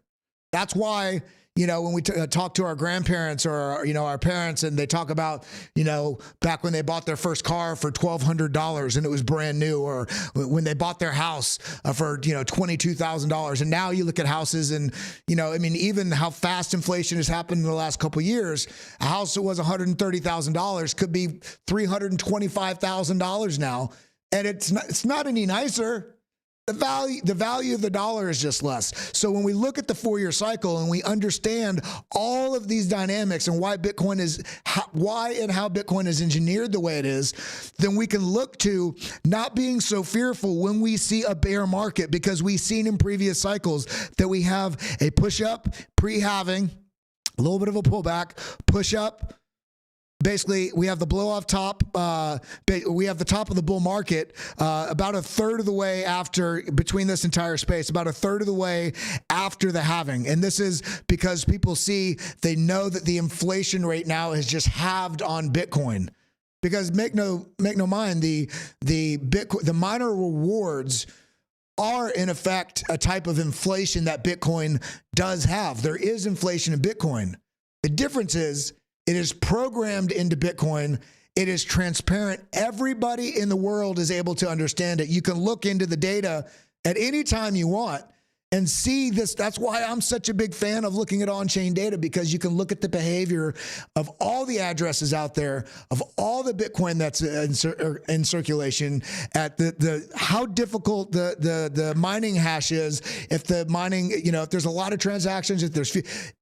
That's why, when we talk to our grandparents or our parents, and they talk about, back when they bought their first car for $1,200 and it was brand new, or when they bought their house for $22,000, and now you look at houses and even how fast inflation has happened in the last couple of years. A house that was $130,000 could be $325,000 now, and it's not any nicer. The value of the dollar is just less. So when we look at the 4-year cycle and we understand all of these dynamics and why Bitcoin is how Bitcoin is engineered the way it is, then we can look to not being so fearful when we see a bear market, because we've seen in previous cycles that we have a push up, pre-halving, a little bit of a pullback, push up. Basically, we have the blow off top. We have the top of the bull market about a third of the way between this entire space, about a third of the way after the halving. And this is because people they know that the inflation rate now has just halved on Bitcoin. Because make no mind, the miner rewards are in effect a type of inflation that Bitcoin does have. There is inflation in Bitcoin. The difference is, it is programmed into Bitcoin. It is transparent. Everybody in the world is able to understand it. You can look into the data at any time you want and see this. That's why I'm such a big fan of looking at on-chain data, because you can look at the behavior of all the addresses out there, of all the Bitcoin that's in circulation, at how difficult the mining hash is. If the mining, if there's a lot of transactions, it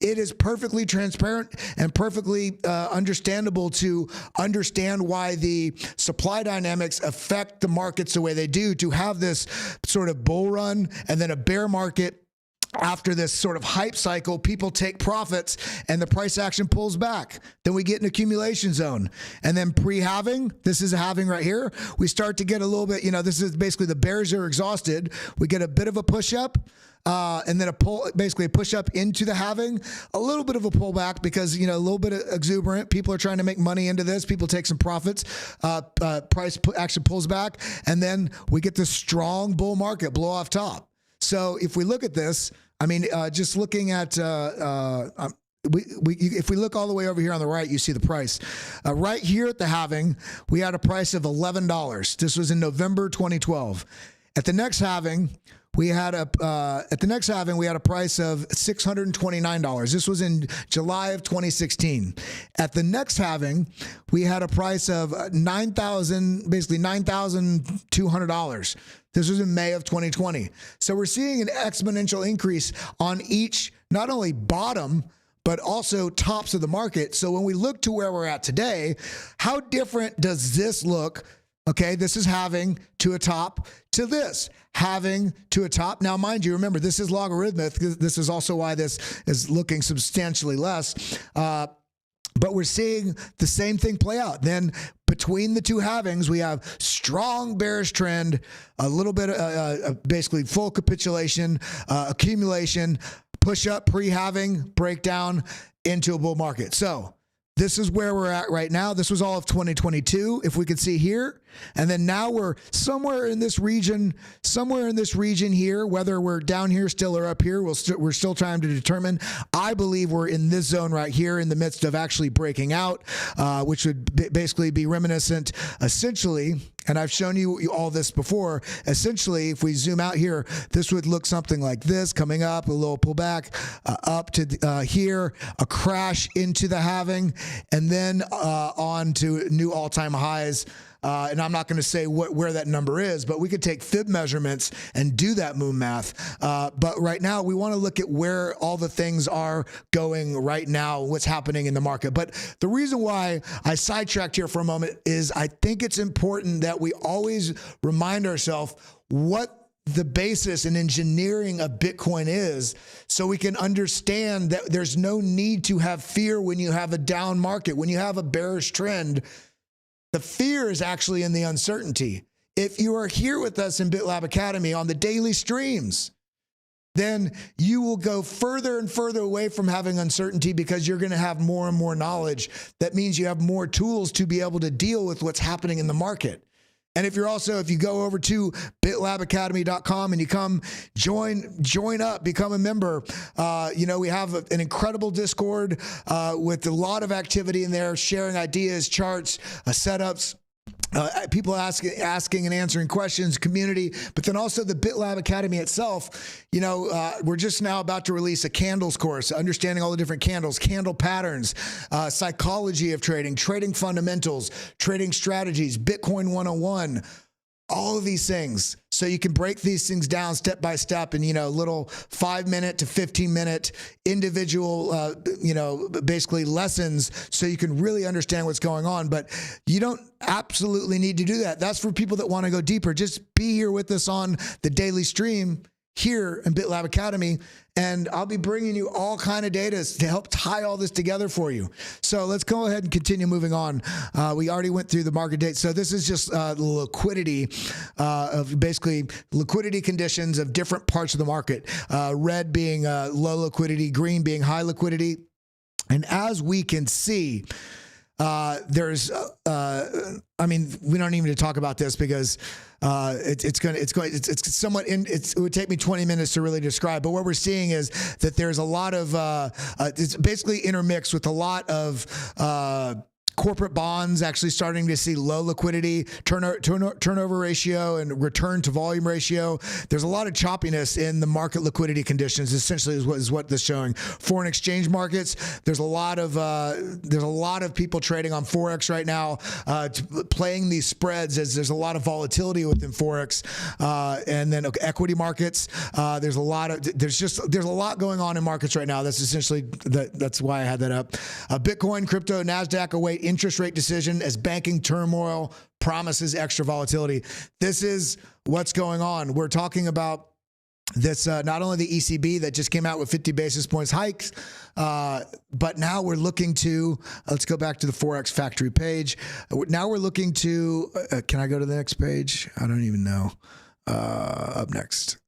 is perfectly transparent and perfectly understandable to understand why the supply dynamics affect the markets the way they do, to have this sort of bull run and then a bear market. After this sort of hype cycle, people take profits and the price action pulls back. Then we get an accumulation zone. And then pre-halving, this is a halving right here. We start to get a little bit, this is basically the bears are exhausted. We get a bit of a push up. And then basically a push up into the halving, a little bit of a pullback because, a little bit of exuberant. People are trying to make money into this. People take some profits. Price action pulls back. And then we get this strong bull market blow off top. So if we look at this, just looking at, if we look all the way over here on the right, you see the price. Right here at the halving, we had a price of $11. This was in November 2012. At the next halving, we had a price of $629. This was in July of 2016. At the next halving, we had a price of $9,200. This was in May of 2020. So we're seeing an exponential increase on each, not only bottom, but also tops of the market. So when we look to where we're at today, how different does this look? Okay, this is halving to a top to this, halving to a top. Now, mind you, remember, this is logarithmic. This is also why this is looking substantially less. But we're seeing the same thing play out. Then between the two halvings, we have strong bearish trend, a little bit basically full capitulation, accumulation, push up, pre-halving, breakdown into a bull market. So this is where we're at right now. This was all of 2022. If we could see here, And then now we're somewhere in this region here, whether we're down here still or up here, we're still trying to determine. I believe we're in this zone right here in the midst of actually breaking out, which would basically be reminiscent, essentially, and I've shown you all this before. Essentially, if we zoom out here, this would look something like this, coming up, a little pullback, up to here, a crash into the halving, and then on to new all-time highs. And I'm not going to say where that number is, but we could take fib measurements and do that moon math. But right now, we want to look at where all the things are going right now, what's happening in the market. But the reason why I sidetracked here for a moment is I think it's important that we always remind ourselves what the basis and engineering of Bitcoin is, so we can understand that there's no need to have fear when you have a down market, when you have a bearish trend. The fear is actually in the uncertainty. If you are here with us in BitLab Academy on the daily streams, then you will go further and further away from having uncertainty because you're going to have more and more knowledge. That means you have more tools to be able to deal with what's happening in the market. And if you go over to bitlabacademy.com and you come join up, become a member, we have an incredible Discord with a lot of activity in there, sharing ideas, charts, setups. People asking and answering questions, community, but then also the BitLab Academy itself. We're just now about to release a candles course, understanding all the different candles, candle patterns, psychology of trading, trading fundamentals, trading strategies, Bitcoin 101, all of these things. So you can break these things down step by step in, little 5-minute to 15-minute individual, basically lessons, so you can really understand what's going on. But you don't absolutely need to do that. That's for people that want to go deeper. Just be here with us on the daily stream here in BitLab Academy, and I'll be bringing you all kind of data to help tie all this together for you. So let's go ahead and continue moving on. We already went through the market date. So this is just the liquidity of basically liquidity conditions of different parts of the market. Red being low liquidity, green being high liquidity. And as we can see, there's, we don't even need to talk about this because it's somewhat it would take me 20 minutes to really describe. But what we're seeing is that there's a lot of, it's basically intermixed with a lot of, corporate bonds actually starting to see low liquidity, turnover ratio, and return to volume ratio. There's a lot of choppiness in the market liquidity conditions. Essentially, is what this is showing. Foreign exchange markets. There's a lot of people trading on forex right now, playing these spreads as there's a lot of volatility within forex, and then equity markets. There's a lot going on in markets right now. That's essentially that's why I had that up. Bitcoin, crypto, Nasdaq await interest rate decision as banking turmoil promises extra volatility. This is what's going on. We're talking about this, not only the ECB that just came out with 50 basis points hikes, but now we're looking to, let's go back to the Forex factory page. Now we're looking to, can I go to the next page? I don't even know. Up next.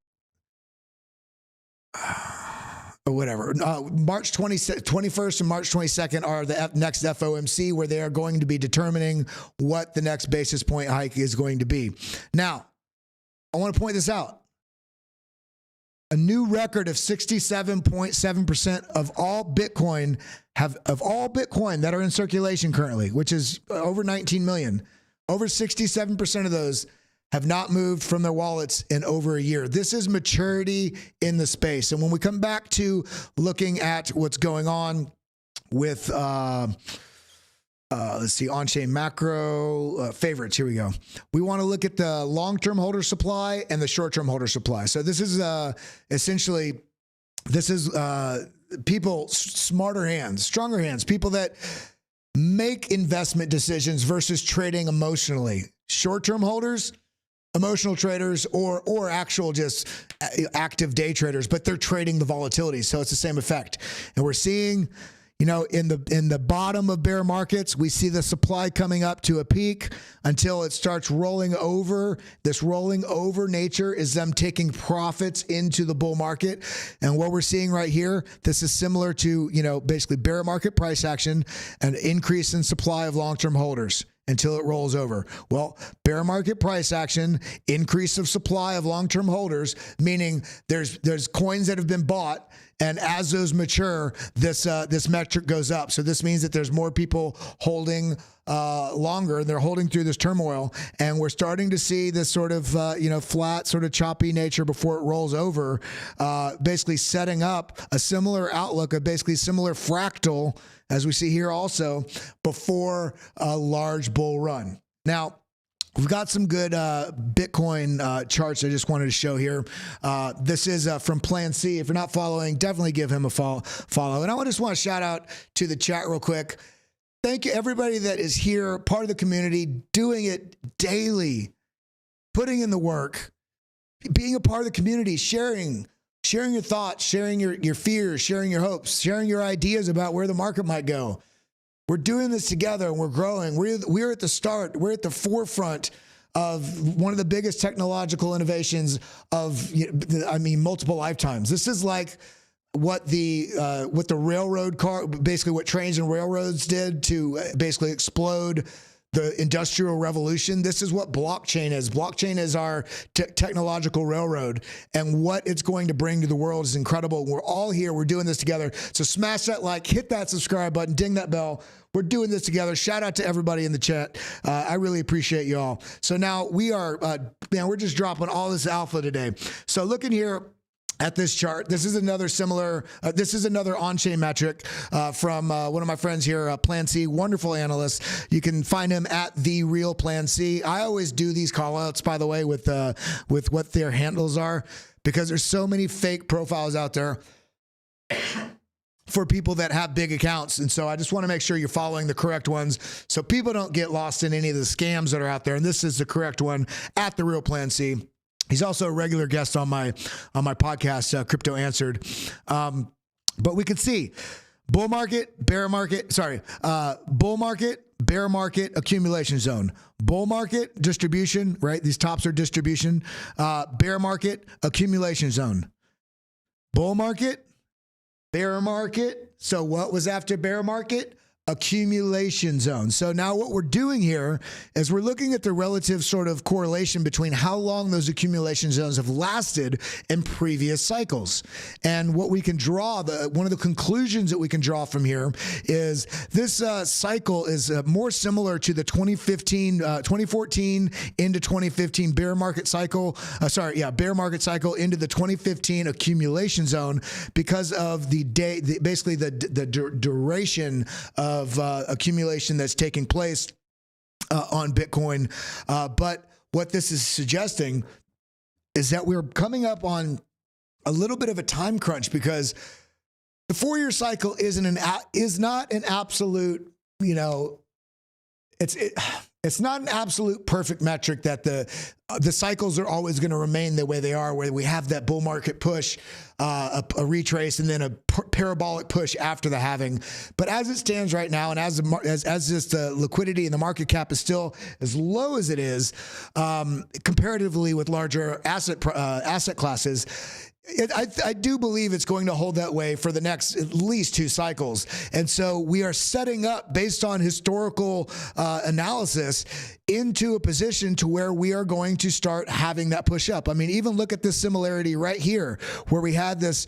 Or whatever. March 21st and March 22nd are the next FOMC, where they are going to be determining what the next basis point hike is going to be. Now, I want to point this out. A new record of 67.7% of all Bitcoin that are in circulation currently, which is over 19 million, over 67% of those have not moved from their wallets in over a year. This is maturity in the space. And when we come back to looking at what's going on with, let's see, on-chain macro favorites. Here we go. We want to look at the long-term holder supply and the short-term holder supply. So this is essentially, people, smarter hands, stronger hands, people that make investment decisions versus trading emotionally. Short-term holders, emotional traders, or actual just active day traders, but they're trading the volatility. So it's the same effect. And we're seeing, in the bottom of bear markets, we see the supply coming up to a peak until it starts rolling over. This rolling over nature is them taking profits into the bull market. And what we're seeing right here, this is similar to, basically bear market price action, an increase in supply of long-term holders. until it rolls over. Well, bear market price action, increase of supply of long-term holders, meaning there's coins that have been bought, and as those mature, this metric goes up. So this means that there's more people holding longer, and they're holding through this turmoil, and we're starting to see this sort of flat, sort of choppy nature before it rolls over, basically setting up a similar outlook, a basically similar fractal as we see here also before a large bull run. Now, we've got some good Bitcoin charts I just wanted to show here. This is from Plan C. If you're not following, definitely give him a follow. And I just want to shout out to the chat real quick. Thank you, everybody that is here, part of the community, doing it daily, putting in the work, being a part of the community, sharing your thoughts, sharing your fears, sharing your hopes, sharing your ideas about where the market might go. We're doing this together, and we're growing. We're at the start. We're at the forefront of one of the biggest technological innovations of, multiple lifetimes. This is like what the railroad car, basically what trains and railroads did to basically explode the industrial revolution. This is what blockchain is. Blockchain is our technological railroad, and what it's going to bring to the world is incredible. We're all here. We're doing this together. So smash that like, hit that subscribe button, ding that bell. We're doing this together. Shout out to everybody in the chat. I really appreciate you all. So now we are, we're just dropping all this alpha today. So looking here at this chart, this is another similar, this is another on-chain metric from one of my friends here, Plan C, wonderful analyst. You can find him at The Real Plan C. I always do these call outs, by the way, with what their handles are, because there's so many fake profiles out there for people that have big accounts. And so I just want to make sure you're following the correct ones so people don't get lost in any of the scams that are out there. And this is the correct one, at The Real Plan C. He's also a regular guest on my podcast, Crypto Answered. But we can see bull market, bear market, accumulation zone. Bull market, distribution, right? These tops are distribution. Bear market, accumulation zone. Bull market, bear market. So what was after bear market? Accumulation zone. So now what we're doing here is we're looking at the relative sort of correlation between how long those accumulation zones have lasted in previous cycles. And what we can draw, one of the conclusions that we can draw from here is this cycle is more similar to the 2014 into 2015 bear market cycle. Bear market cycle into the 2015 accumulation zone, because of the duration of accumulation that's taking place on Bitcoin. But what this is suggesting is that we're coming up on a little bit of a time crunch, because the 4-year cycle is not an absolute, it's not an absolute perfect metric that the cycles are always going to remain the way they are, where we have that bull market push, a retrace, and then a parabolic push after the halving. But as it stands right now, and as just the liquidity and the market cap is still as low as it is, comparatively with larger asset classes, I do believe it's going to hold that way for the next at least 2 cycles. And so we are setting up, based on historical analysis, into a position to where we are going to start having that push up. I mean, even look at this similarity right here, where we had this,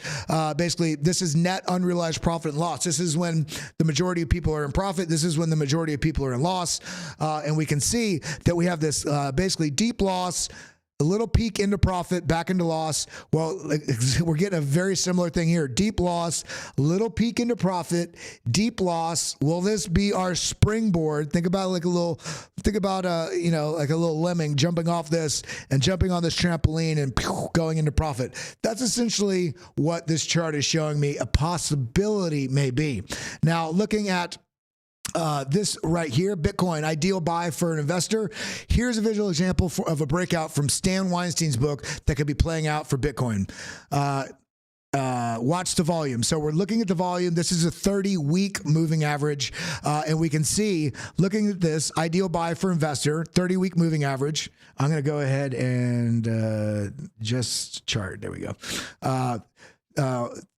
basically, this is net unrealized profit and loss. This is when the majority of people are in profit. This is when the majority of people are in loss. And we can see that we have this basically deep loss, a little peak into profit, back into loss. Well, we're getting a very similar thing here. Deep loss, little peak into profit, deep loss. Will this be our springboard? Think about like a little lemming jumping off this and jumping on this trampoline and going into profit. That's essentially what this chart is showing me a possibility may be. Now, looking at this right here, Bitcoin, ideal buy for an investor. Here's a visual example of a breakout from Stan Weinstein's book that could be playing out for Bitcoin. Watch the volume. So we're looking at the volume. This is a 30-week moving average. And we can see, looking at this, ideal buy for investor, 30-week moving average. I'm going to go ahead and just chart. There we go.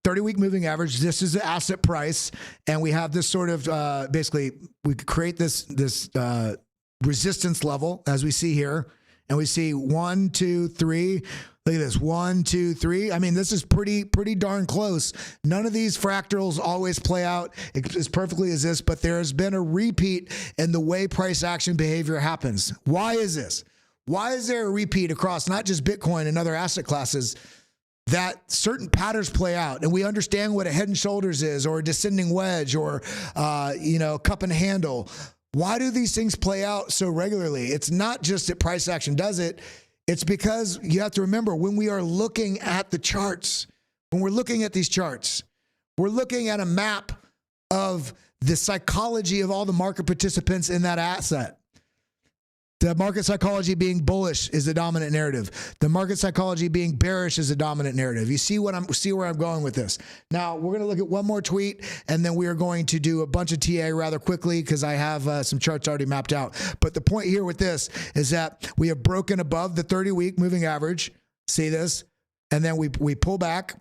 30-week moving average. This is the asset price, and we have this sort of basically we create this resistance level, as we see here. And we see 1, 2, 3. Look at this, 1, 2, 3. I mean, this is pretty darn close. None of these fractals always play out as perfectly as this, but there's been a repeat in the way price action behavior happens. Why is this? Why is there a repeat across not just Bitcoin and other asset classes that certain patterns play out? And we understand what a head and shoulders is, or a descending wedge, or cup and handle. Why do these things play out so regularly? It's not just that price action does it. It's because you have to remember, when we are looking at the charts, when we're looking at these charts, we're looking at a map of the psychology of all the market participants in that asset. The market psychology being bullish is the dominant narrative. The market psychology being bearish is the dominant narrative. You see where I'm going with this. Now, we're going to look at one more tweet, and then we are going to do a bunch of TA rather quickly because I have some charts already mapped out. But the point here with this is that we have broken above the 30-week moving average. See this? And then we pull back.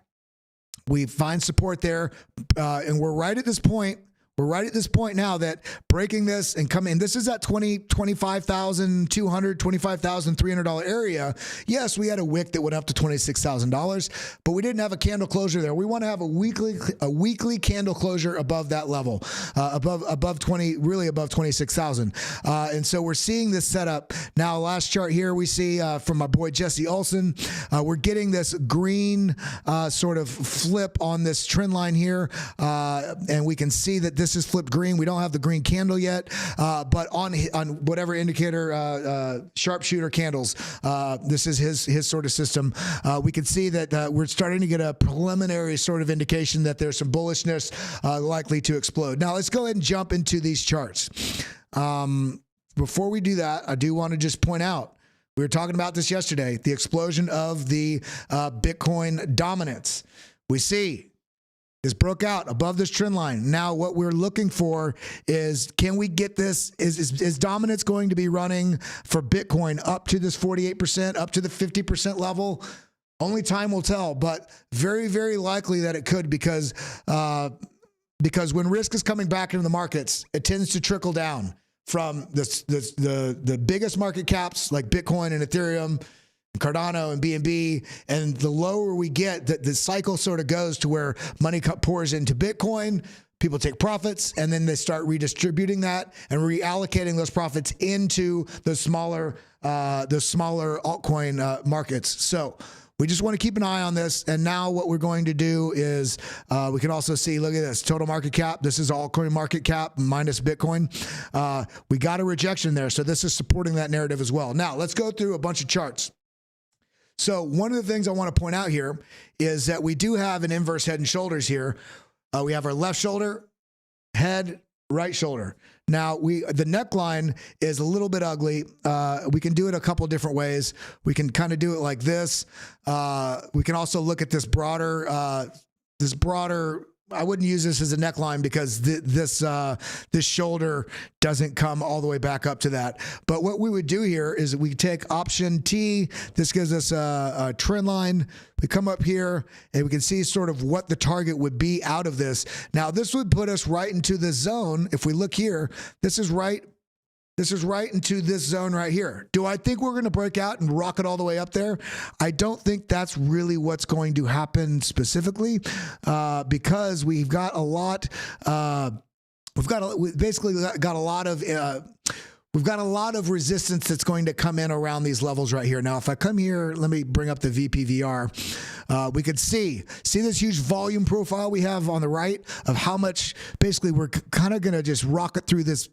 We find support there, and we're right at this point. We're right at this point now that breaking this and coming, this is at $25,200, $25,300 area. Yes, we had a wick that went up to $26,000, but we didn't have a candle closure there. We want to have a weekly candle closure above that level, above 20, really above 26,000. And so we're seeing this setup now. Last chart here we see from my boy Jesse Olson, we're getting this green sort of flip on this trend line here, and we can see that this is flipped green. We don't have the green candle yet, but on whatever indicator, sharpshooter candles, this is his sort of system. We can see that we're starting to get a preliminary sort of indication that there's some bullishness likely to explode. Now let's go ahead and jump into these charts. Before we do that, I do want to just point out, we were talking about this yesterday, the explosion of the Bitcoin dominance. We see this broke out above this trend line. Now what we're looking for is, can we get this? Is dominance going to be running for Bitcoin up to this 48%, up to the 50% level? Only time will tell, but very, very likely that it could, because when risk is coming back into the markets, it tends to trickle down from the biggest market caps like Bitcoin and Ethereum, Cardano and BNB, and the lower we get, the cycle sort of goes to where money pours into Bitcoin, people take profits, and then they start redistributing that and reallocating those profits into the smaller altcoin markets. So we just want to keep an eye on this. And now what we're going to do is we can also see, look at this, total market cap. This is altcoin market cap minus Bitcoin. We got a rejection there. So this is supporting that narrative as well. Now let's go through a bunch of charts. So one of the things I want to point out here is that we do have an inverse head and shoulders here. We have our left shoulder, head, right shoulder. Now the neckline is a little bit ugly. We can do it a couple of different ways. We can kind of do it like this. We can also look at this broader, I wouldn't use this as a neckline because this shoulder doesn't come all the way back up to that. But what we would do here is we take option T. This gives us a trend line. We come up here and we can see sort of what the target would be out of this. Now this would put us right into the zone. If we look here, this is right into this zone right here. Do I think we're going to break out and rock it all the way up there? I don't think that's really what's going to happen specifically, because we've got a lot. We've basically got a lot of. We've got a lot of resistance that's going to come in around these levels right here. Now, if I come here, let me bring up the VPVR. We could see this huge volume profile we have on the right of how much basically we're kind of going to just rocket through this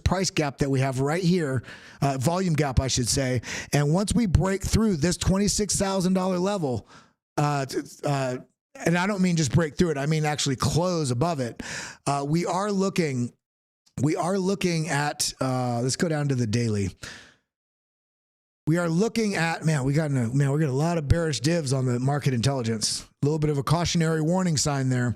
price gap that we have right here, volume gap, I should say. And once we break through this $26,000 level, and I don't mean just break through it, I mean actually close above it, we are looking at, let's go down to the daily. We are looking at, we got a lot of bearish divs on the market intelligence. A little bit of a cautionary warning sign there.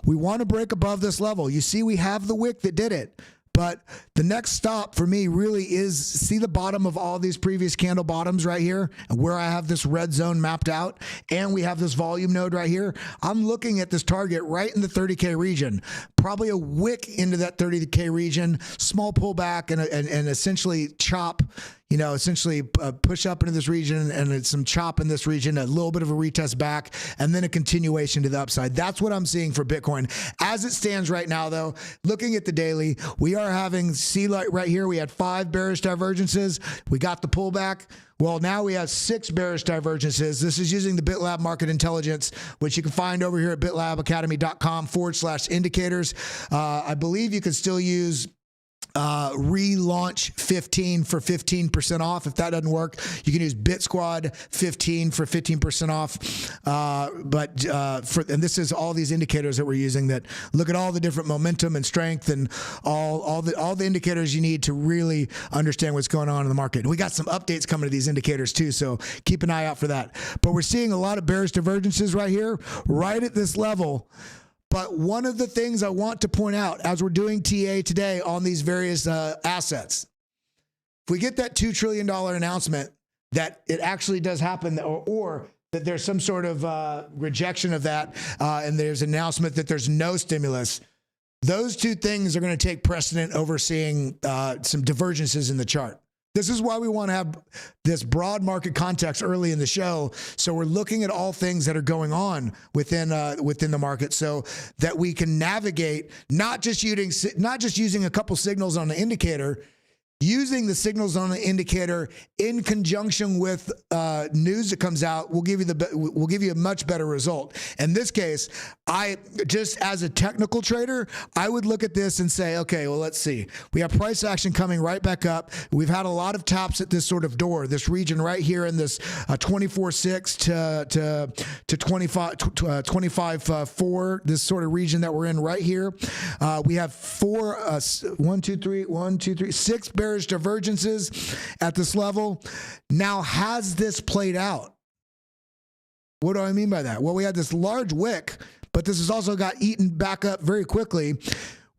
We want to break above this level. You see, we have the wick that did it. But the next stop for me really is, see the bottom of all these previous candle bottoms right here, and where I have this red zone mapped out, and we have this volume node right here. I'm looking at this target right in the 30K region. probably a wick into that 30K region, small pullback, and essentially chop, essentially push up into this region and some chop in this region, a little bit of a retest back, and then a continuation to the upside. That's what I'm seeing for Bitcoin. As it stands right now, though, looking at the daily, we are having, see like right here, we had 5 bearish divergences. We got the pullback. Well, now we have 6 bearish divergences. This is using the BitLab Market Intelligence, which you can find over here at bitlabacademy.com/indicators. I believe you can still use relaunch 15 for 15% off. If that doesn't work, you can use BitSquad 15 for 15% off. And this is all these indicators that we're using that look at all the different momentum and strength and all the indicators you need to really understand what's going on in the market. And we got some updates coming to these indicators too, so keep an eye out for that. But we're seeing a lot of bearish divergences right here, right at this level. But one of the things I want to point out as we're doing TA today on these various assets, if we get that $2 trillion announcement that it actually does happen, or that there's some sort of rejection of that, and there's an announcement that there's no stimulus, those two things are going to take precedent over seeing some divergences in the chart. This is why we want to have this broad market context early in the show. So we're looking at all things that are going on within the market, so that we can navigate not just using a couple signals on the indicator, using the signals on the indicator in conjunction with news that comes out will give you a much better result. In this case, just as a technical trader, I would look at this and say, okay, well, let's see. We have price action coming right back up. We've had a lot of taps at this sort of door, this region right here in this 24.6 to 25.4, this sort of region that we're in right here. We have 6 bearish divergences at this level. Now, has this played out? What do I mean by that? Well, we had this large wick, but this has also got eaten back up very quickly.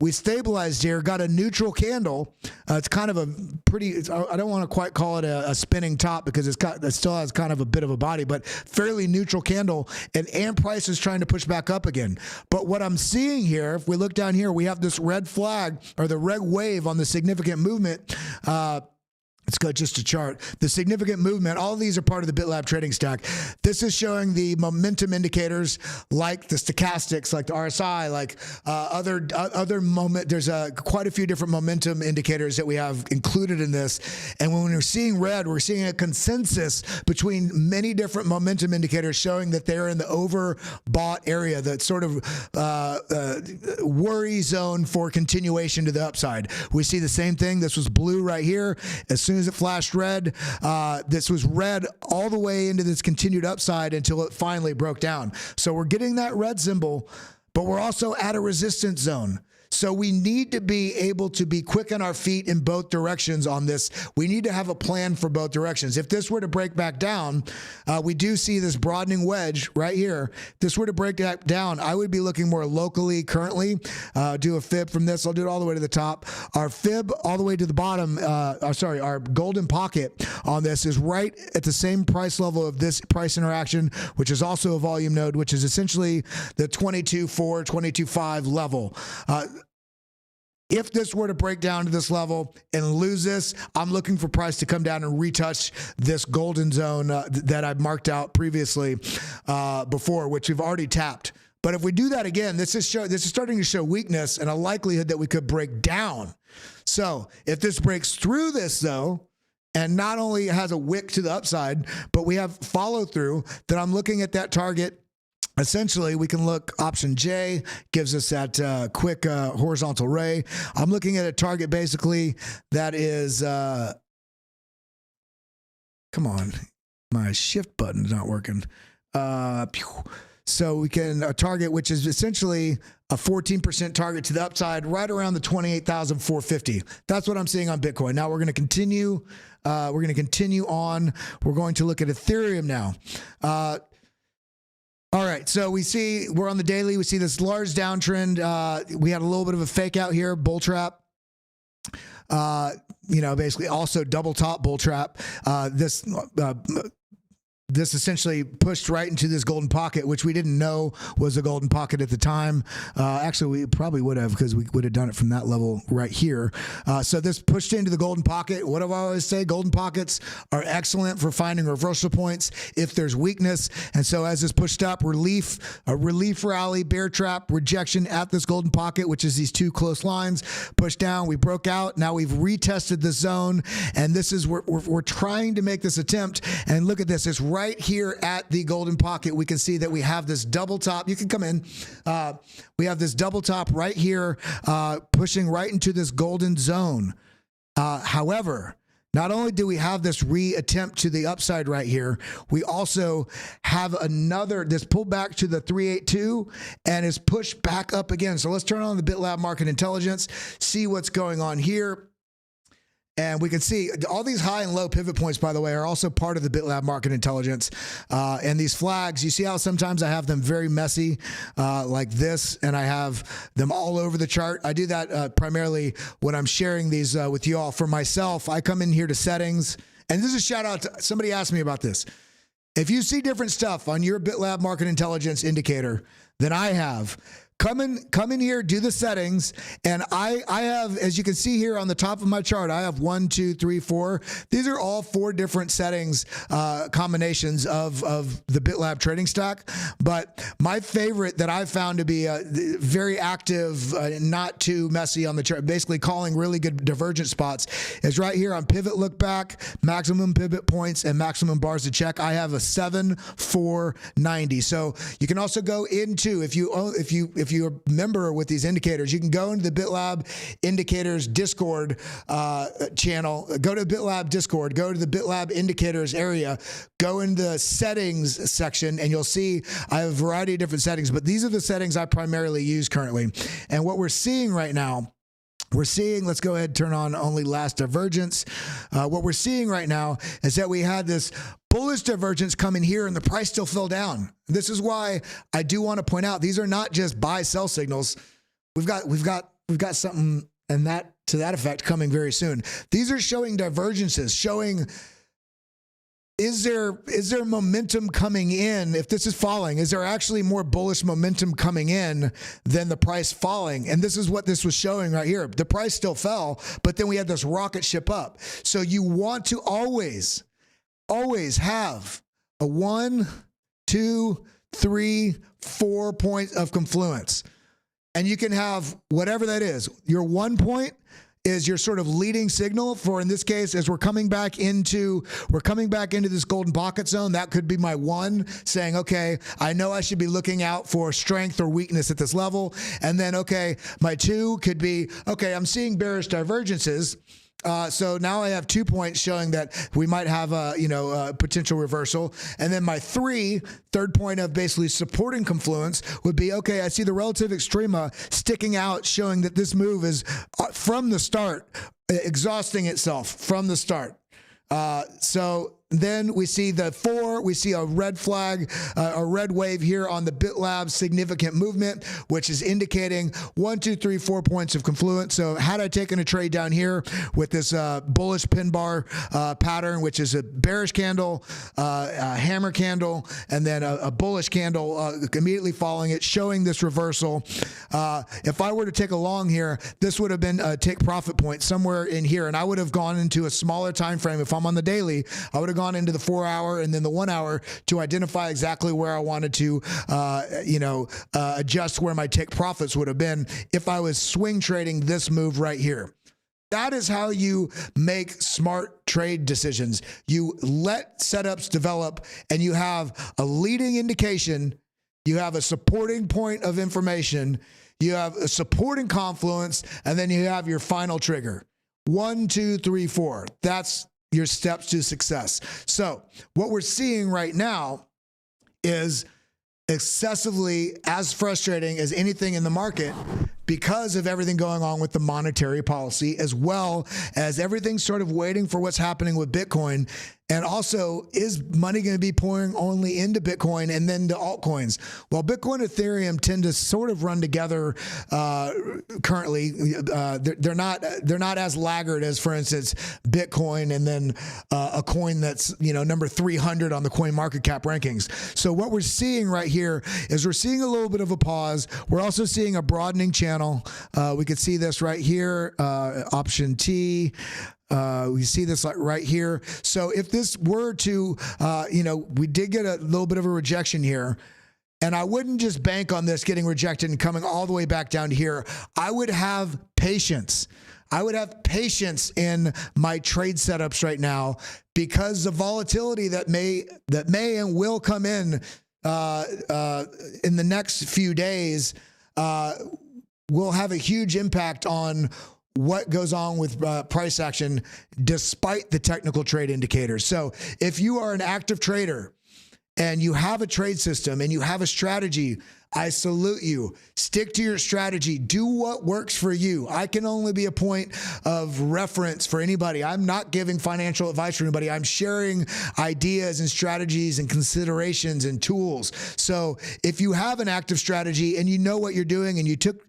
We stabilized here, got a neutral candle. It's kind of a pretty, I don't want to quite call it a spinning top because it still has kind of a bit of a body, but fairly neutral candle, and price is trying to push back up again. But what I'm seeing here, if we look down here, we have this red flag, or the red wave on the significant movement. Let's go just to chart. The significant movement, all of these are part of the BitLab trading stack. This is showing the momentum indicators like the stochastics, like the RSI, like other moment. There's quite a few different momentum indicators that we have included in this. And when we're seeing red, we're seeing a consensus between many different momentum indicators showing that they're in the overbought area, that sort of worry zone for continuation to the upside. We see the same thing. This was blue right here. As soon as it flashed red, this was red all the way into this continued upside until it finally broke down. So we're getting that red symbol, but we're also at a resistance zone. So we need to be able to be quick on our feet in both directions on this. We need to have a plan for both directions. If this were to break back down, we do see this broadening wedge right here. If this were to break that down, I would be looking more locally currently. Do a fib from this. I'll do it all the way to the top. Our fib all the way to the bottom, our golden pocket on this is right at the same price level of this price interaction, which is also a volume node, which is essentially the 22.4, 22.5 level. If this were to break down to this level and lose this, I'm looking for price to come down and retouch this golden zone that I've marked out previously before, which we've already tapped. But if we do that again, this is starting to show weakness and a likelihood that we could break down. So if this breaks through this, though, and not only has a wick to the upside, but we have follow through, then I'm looking at that target. Essentially, we can look, option J gives us that quick horizontal ray. I'm looking at a target basically that is, come on, my shift button is not working. So we can, a target which is essentially a 14% target to the upside, right around the 28,450. That's what I'm seeing on Bitcoin. Now we're going to continue. We're going to continue on. We're going to look at Ethereum now. All right, so we're on the daily. We see this large downtrend. We had a little bit of a fake out here, bull trap. Basically also double top bull trap. This this essentially pushed right into this golden pocket, which we didn't know was a golden pocket at the time. Actually, we probably would have, because we would have done it from that level right here. So this pushed into the golden pocket. What do I always say? Golden pockets are excellent for finding reversal points if there's weakness. And so as this pushed up, a relief rally, bear trap, rejection at this golden pocket, which is these two close lines, pushed down. We broke out. Now we've retested the zone, and this is we're trying to make this attempt. And look at this. It's right here at the golden pocket. We can see that we have this double top. You can come in. We have this double top right here, pushing right into this golden zone. However, not only do we have this re-attempt to the upside right here, we also have this pull back to the 382 and is pushed back up again. So let's turn on the BitLab Market Intelligence, see what's going on here. And we can see all these high and low pivot points, by the way, are also part of the BitLab Market Intelligence. And these flags, you see how sometimes I have them very messy like this, and I have them all over the chart. I do that primarily when I'm sharing these with you all. For myself, I come in here to settings, and this is a shout out to somebody asked me about this. If you see different stuff on your BitLab Market Intelligence indicator than I have, come in here, do the settings, and I have, as you can see here on the top of my chart, I have 1, 2, 3, 4. These are all 4 different settings combinations of the BitLab trading stack. But my favorite that I've found to be very active, not too messy on the chart, basically calling really good divergent spots, is right here on pivot look back, maximum pivot points, and maximum bars to check. I have a 7, 4, 90. So you can also go into, if you're a member with these indicators, you can go into the BitLab Indicators Discord channel, go to BitLab Discord, go to the BitLab Indicators area, go in the settings section, and you'll see I have a variety of different settings, but these are the settings I primarily use currently. And what we're seeing right now, let's go ahead and turn on only last divergence. What we're seeing right now is that we had this bullish divergence come in here and the price still fell down. This is why I do want to point out, these are not just buy sell signals. We've got something and that to that effect coming very soon. These are showing divergences, showing is there momentum coming in? If this is falling, is there actually more bullish momentum coming in than the price falling? And this is what this was showing right here. The price still fell, but then we had this rocket ship up. So you want to always have a 1, 2, 3, 4 points of confluence. And you can have whatever that is. Your 1 point is your sort of leading signal for, in this case, as we're coming back into this golden pocket zone. That could be my 1, saying, okay, I know I should be looking out for strength or weakness at this level. And then, okay, my 2 could be, okay, I'm seeing bearish divergences. So now I have 2 points showing that we might have a potential reversal. And then my third point of basically supporting confluence would be, okay, I see the relative extrema sticking out, showing that this move is from the start exhausting itself from the start. So then we see the 4, we see a red flag, a red wave here on the BitLab significant movement, which is indicating 1, 2, 3, 4 points of confluence. So had I taken a trade down here with this bullish pin bar pattern, which is a bearish candle, a hammer candle, and then a bullish candle immediately following it, showing this reversal. If I were to take a long here, this would have been a take profit point somewhere in here, and I would have gone into a smaller time frame. If I'm on the daily, I would have gone into the 4 hour and then the 1 hour to identify exactly where I wanted to, adjust where my take profits would have been if I was swing trading this move right here. That is how you make smart trade decisions. You let setups develop and you have a leading indication, you have a supporting point of information, you have a supporting confluence, and then you have your final trigger. 1, 2, 3, 4. That's your steps to success. So what we're seeing right now is excessively as frustrating as anything in the market because of everything going on with the monetary policy, as well as everything sort of waiting for what's happening with Bitcoin. And also, is money going to be pouring only into Bitcoin and then to altcoins? Well, Bitcoin and Ethereum tend to sort of run together currently. They're not as laggard as, for instance, Bitcoin and then a coin that's number 300 on the coin market cap rankings. So what we're seeing right here is we're seeing a little bit of a pause. We're also seeing a broadening channel. We could see this right here, option T. We see this like right here. So if this were to, we did get a little bit of a rejection here, and I wouldn't just bank on this getting rejected and coming all the way back down to here. I would have patience. I would have patience in my trade setups right now, because the volatility that may and will come in the next few days will have a huge impact on what goes on with price action despite the technical trade indicators. So if you are an active trader and you have a trade system and you have a strategy, I salute you. Stick to your strategy. Do what works for you. I can only be a point of reference for anybody. I'm not giving financial advice for anybody. I'm sharing ideas and strategies and considerations and tools. So if you have an active strategy and you know what you're doing and you took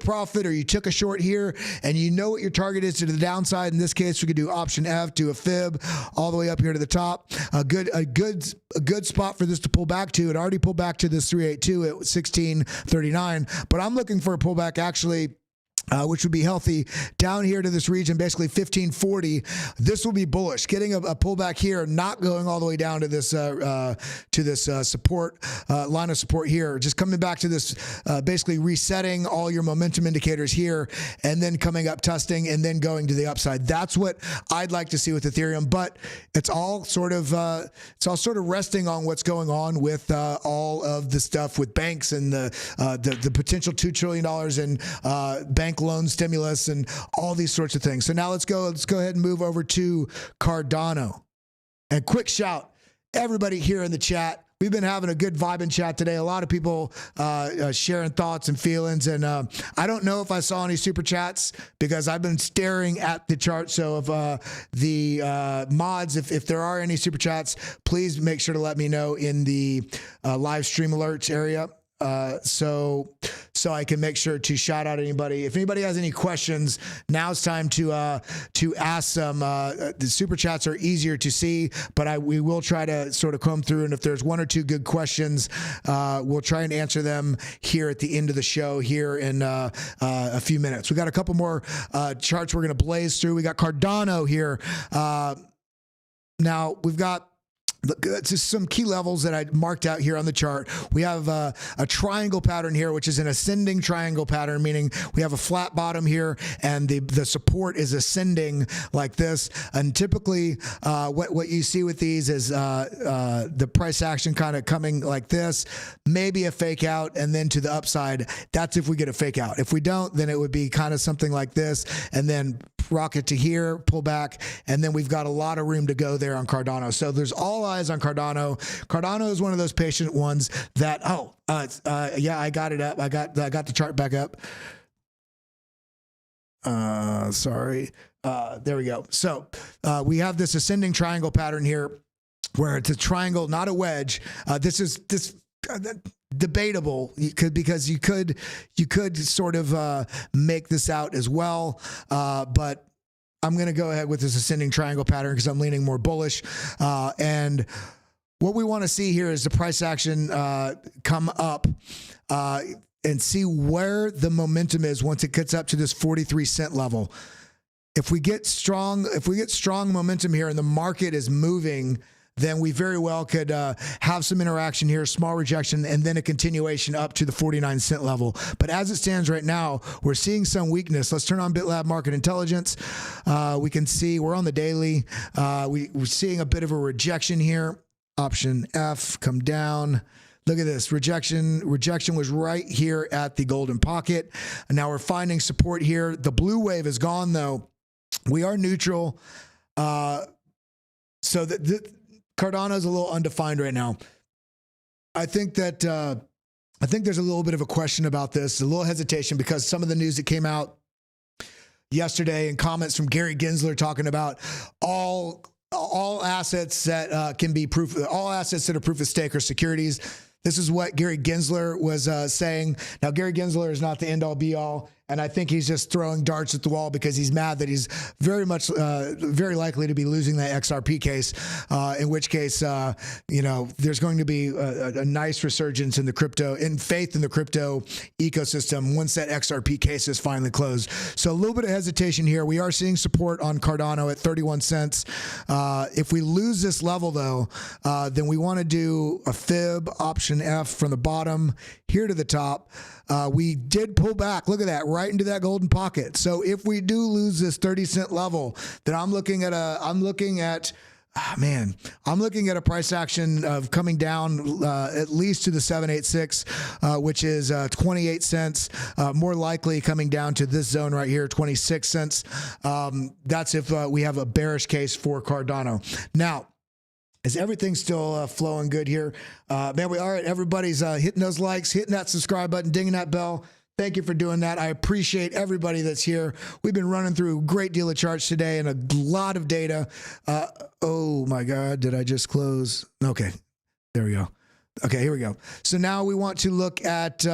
profit or you took a short here and you know what your target is to the downside, in this case, we could do option F, do a fib all the way up here to the top. A good spot for this to pull back to. It already pulled back to this 382 at 1639, but I'm looking for a pullback actually, which would be healthy down here to this region, basically 1540. This will be bullish. Getting a pullback here, not going all the way down to this support line of support here. Just coming back to this, basically resetting all your momentum indicators here, and then coming up, testing, and then going to the upside. That's what I'd like to see with Ethereum. But it's all sort of resting on what's going on with all of the stuff with banks and the potential $2 trillion in bank loan stimulus and all these sorts of things. So now let's go ahead and move over to Cardano. And quick shout, everybody here in the chat. We've been having a good vibe in chat today. A lot of people sharing thoughts and feelings. And I don't know if I saw any super chats because I've been staring at the chart. So if the mods, if there are any super chats, please make sure to let me know in the live stream alerts area. So I can make sure to shout out anybody. If anybody has any questions, now's time to ask them. The super chats are easier to see, but we will try to sort of comb through. And if there's one or two good questions, we'll try and answer them here at the end of the show here in a few minutes. We got a couple more charts we're going to blaze through. We got Cardano here. Now we've got just some key levels that I marked out here on the chart. We have a triangle pattern here, which is an ascending triangle pattern, meaning we have a flat bottom here and the support is ascending like this. And typically what you see with these is the price action kind of coming like this, maybe a fake out, and then to the upside. That's if we get a fake out. If we don't, then it would be kind of something like this, and then rocket to here, pull back, and then we've got a lot of room to go there on Cardano. So there's all eyes on Cardano. Cardano is one of those patient ones that, yeah, I got it up. I got the chart back up. Sorry. There we go. So we have this ascending triangle pattern here where it's a triangle, not a wedge. This is debatable because you could sort of make this out as well, but I'm going to go ahead with this ascending triangle pattern because I'm leaning more bullish. And what we want to see here is the price action come up and see where the momentum is once it gets up to this 43-cent level. If we get strong momentum here and the market is moving, then we very well could have some interaction here, small rejection, and then a continuation up to the 49-cent level. But as it stands right now, we're seeing some weakness. Let's turn on BitLab Market Intelligence. We can see we're on the daily. We're seeing a bit of a rejection here. Option F, come down. Look at this, rejection. Rejection was right here at the golden pocket. And now we're finding support here. The blue wave is gone, though. We are neutral. So Cardano is a little undefined right now. I think there's a little bit of a question about this, a little hesitation, because some of the news that came out yesterday and comments from Gary Gensler talking about all all assets that can be proof, all assets that are proof of stake are securities. This is what Gary Gensler was saying. Now, Gary Gensler is not the end all be all, and I think he's just throwing darts at the wall because he's mad that he's very likely to be losing that XRP case, in which case, there's going to be a nice resurgence in faith in the crypto ecosystem once that XRP case is finally closed. So a little bit of hesitation here. We are seeing support on Cardano at 31 cents. If we lose this level, though, then we want to do a fib option F from the bottom here to the top. We did pull back. Look at that, right into that golden pocket. So if we do lose this 30-cent level, then I'm looking at a price action of coming down at least to the 786, which is 28 cents. More likely coming down to this zone right here, 26 cents. That's if we have a bearish case for Cardano. Now, is everything still flowing good here? Man, all right, everybody's hitting those likes, hitting that subscribe button, dinging that bell. Thank you for doing that. I appreciate everybody that's here. We've been running through a great deal of charts today and a lot of data. Oh my God, did I just close? Okay, there we go. Okay, here we go. So now we want to look at,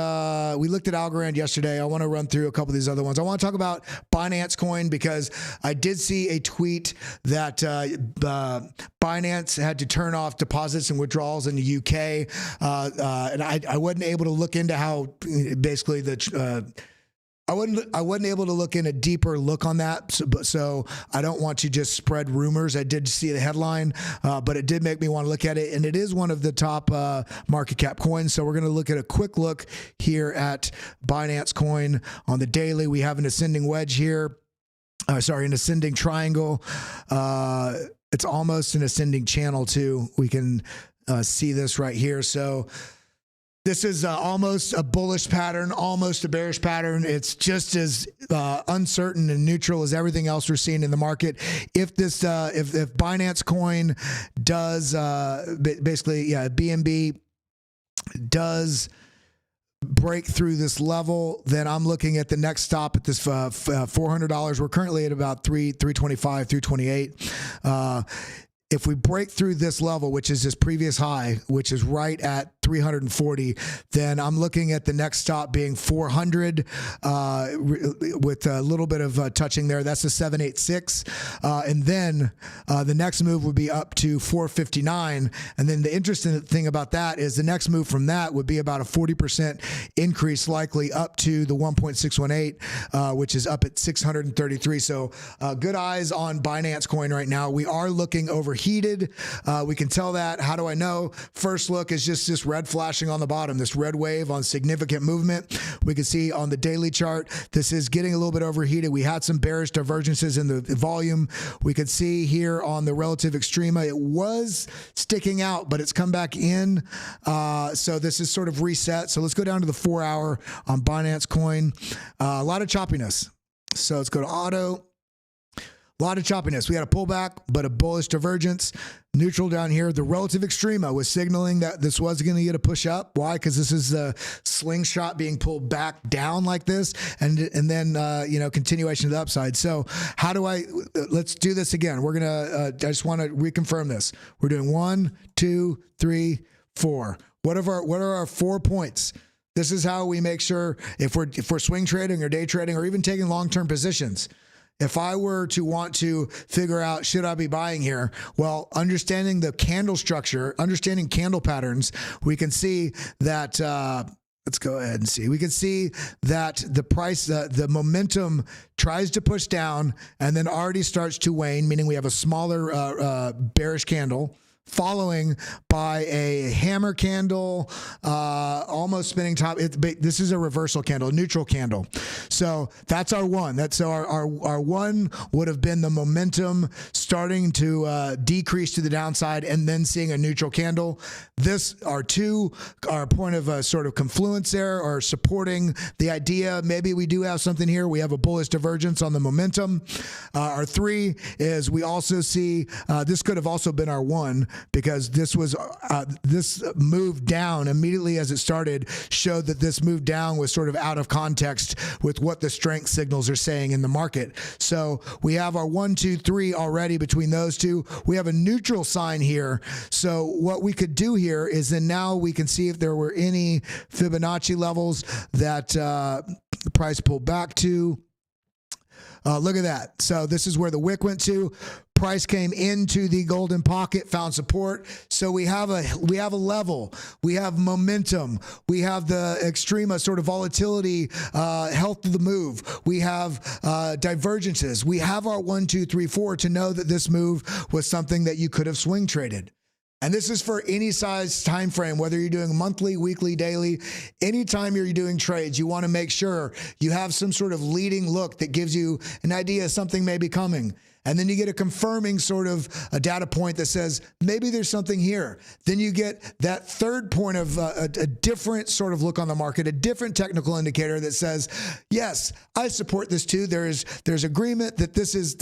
we looked at Algorand yesterday. I want to run through a couple of these other ones. I want to talk about Binance Coin because I did see a tweet that Binance had to turn off deposits and withdrawals in the UK. And I wasn't able to look into how basically I wasn't able to look in a deeper look on that, so I don't want to just spread rumors. I did see the headline, but it did make me want to look at it, and it is one of the top market cap coins. So we're going to look at a quick look here at Binance Coin on the daily. We have an ascending wedge here. An ascending triangle. It's almost an ascending channel too. We can see this right here. So this is almost a bullish pattern, almost a bearish pattern. It's just as uncertain and neutral as everything else we're seeing in the market. If this, if Binance Coin does BNB does break through this level, then I'm looking at the next stop at this $400. We're currently at about 325, 328. If we break through this level, which is this previous high, which is right at 340, then I'm looking at the next stop being 400 with a little bit of touching there. That's a 786. And then the next move would be up to 459. And then the interesting thing about that is the next move from that would be about a 40% increase, likely up to the 1.618, which is up at 633. So good eyes on Binance Coin right now. We are looking overheated. We can tell that. How do I know? First look is just this red flashing on the bottom, this red wave on significant movement. We can see on the daily chart, this is getting a little bit overheated. We had some bearish divergences in the volume. We could see here on the relative extrema, it was sticking out, but it's come back in. So this is sort of reset. So let's go down to the 4 hour on Binance Coin. A lot of choppiness. So let's go to auto. A lot of choppiness. We had a pullback, but a bullish divergence. Neutral down here. The relative extrema was signaling that this was going to get a push up. Why? Because this is the slingshot being pulled back down like this, and then continuation to the upside. So how do let's do this again. We're gonna. I just want to reconfirm this. We're doing 1, 2, 3, 4. What are our 4 points? This is how we make sure if we're swing trading or day trading or even taking long-term positions. If I were to want to figure out, should I be buying here? Well, understanding the candle structure, understanding candle patterns, we can see that, let's go ahead and see. We can see that the price, the momentum tries to push down and then already starts to wane, meaning we have a smaller bearish candle, following by a hammer candle, almost spinning top. This is a reversal candle, a neutral candle. So that's our one. That's our one would have been the momentum starting to decrease to the downside and then seeing a neutral candle. This, our two, our point of sort of confluence there, or supporting the idea. Maybe we do have something here. We have a bullish divergence on the momentum. Our 3 is we also see, this could have also been our 1. because this was this move down immediately as it started showed that this move down was sort of out of context with what the strength signals are saying in the market. So we have our 1, 2, 3 already between those two. We have a neutral sign here. So what we could do here is then now we can see if there were any Fibonacci levels that the price pulled back to. Look at that. So this is where the wick went to. Price came into the golden pocket, found support. So we have a level, we have momentum, we have the extreme sort of volatility, health of the move. We have divergences. We have our 1, 2, 3, 4 to know that this move was something that you could have swing traded. And this is for any size time frame, whether you're doing monthly, weekly, daily, anytime you're doing trades, you want to make sure you have some sort of leading look that gives you an idea something may be coming. And then you get a confirming sort of a data point that says, maybe there's something here. Then you get that third point of a different sort of look on the market, a different technical indicator that says, yes, I support this too. There's agreement that this is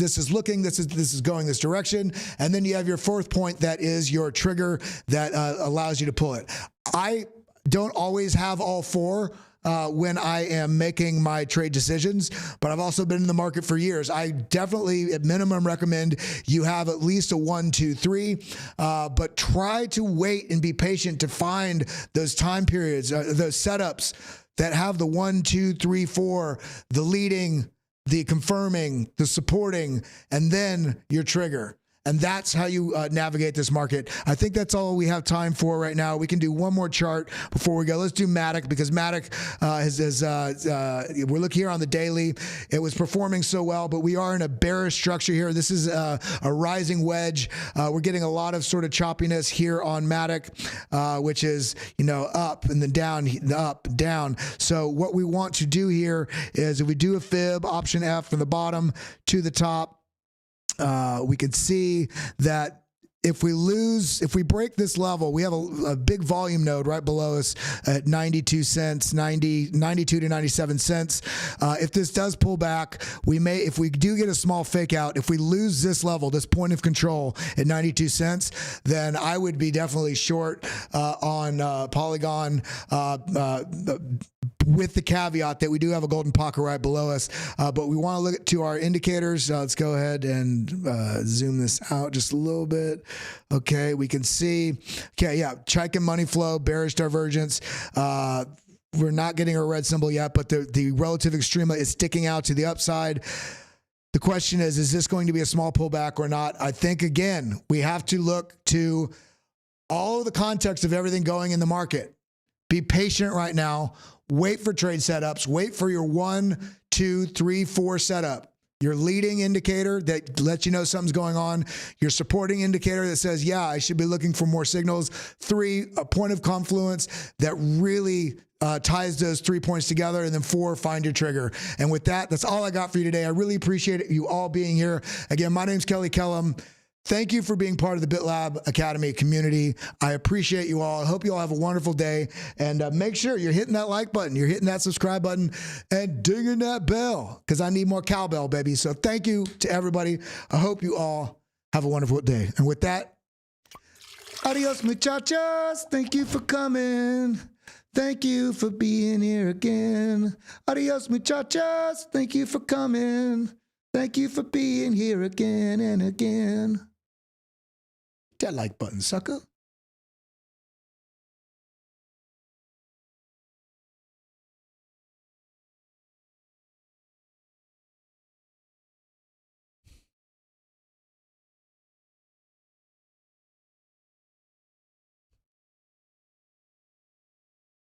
going this direction. And then you have your fourth point that is your trigger that allows you to pull it. I don't always have all four when I am making my trade decisions, but I've also been in the market for years. I definitely at minimum recommend you have at least a 1, 2, 3, but try to wait and be patient to find those time periods, those setups that have the 1, 2, 3, 4, the leading, the confirming, the supporting, and then your trigger. And that's how you navigate this market. I think that's all we have time for right now. We can do one more chart before we go. Let's do Matic, because Matic we're looking here on the daily. It was performing so well, but we are in a bearish structure here. This is a rising wedge. We're getting a lot of sort of choppiness here on Matic, which is, up and then down, up, down. So what we want to do here is if we do a fib, option F from the bottom to the top, we can see that if we break this level, we have a big volume node right below us at 92 cents, 92 to 97 cents. If this does pull back, if we do get a small fake out, if we lose this level, this point of control at 92 cents, then I would be definitely short on Polygon, with the caveat that we do have a golden pocket right below us. But we want to look to our indicators. Let's go ahead and zoom this out just a little bit. Okay, we can see, check and money flow, bearish divergence. We're not getting a red symbol yet, but the relative extrema is sticking out to the upside. The question is this going to be a small pullback or not? I think, again, we have to look to all of the context of everything going in the market. Be patient right now. Wait for trade setups. Wait for your 1, 2, 3, 4 setup. Your leading indicator that lets you know something's going on. Your supporting indicator that says, yeah, I should be looking for more signals. 3, a point of confluence that really ties those 3 points together. And then 4, find your trigger. And with that, that's all I got for you today. I really appreciate you all being here. Again, my name's Kelly Kellum. Thank you for being part of the BitLab Academy community. I appreciate you all. I hope you all have a wonderful day. And make sure you're hitting that like button, you're hitting that subscribe button, and dinging that bell, because I need more cowbell, baby. So thank you to everybody. I hope you all have a wonderful day. And with that, adios, muchachos. Thank you for coming. Thank you for being here again. Adios, muchachos. Thank you for coming. Thank you for being here again and again. That like button, sucker.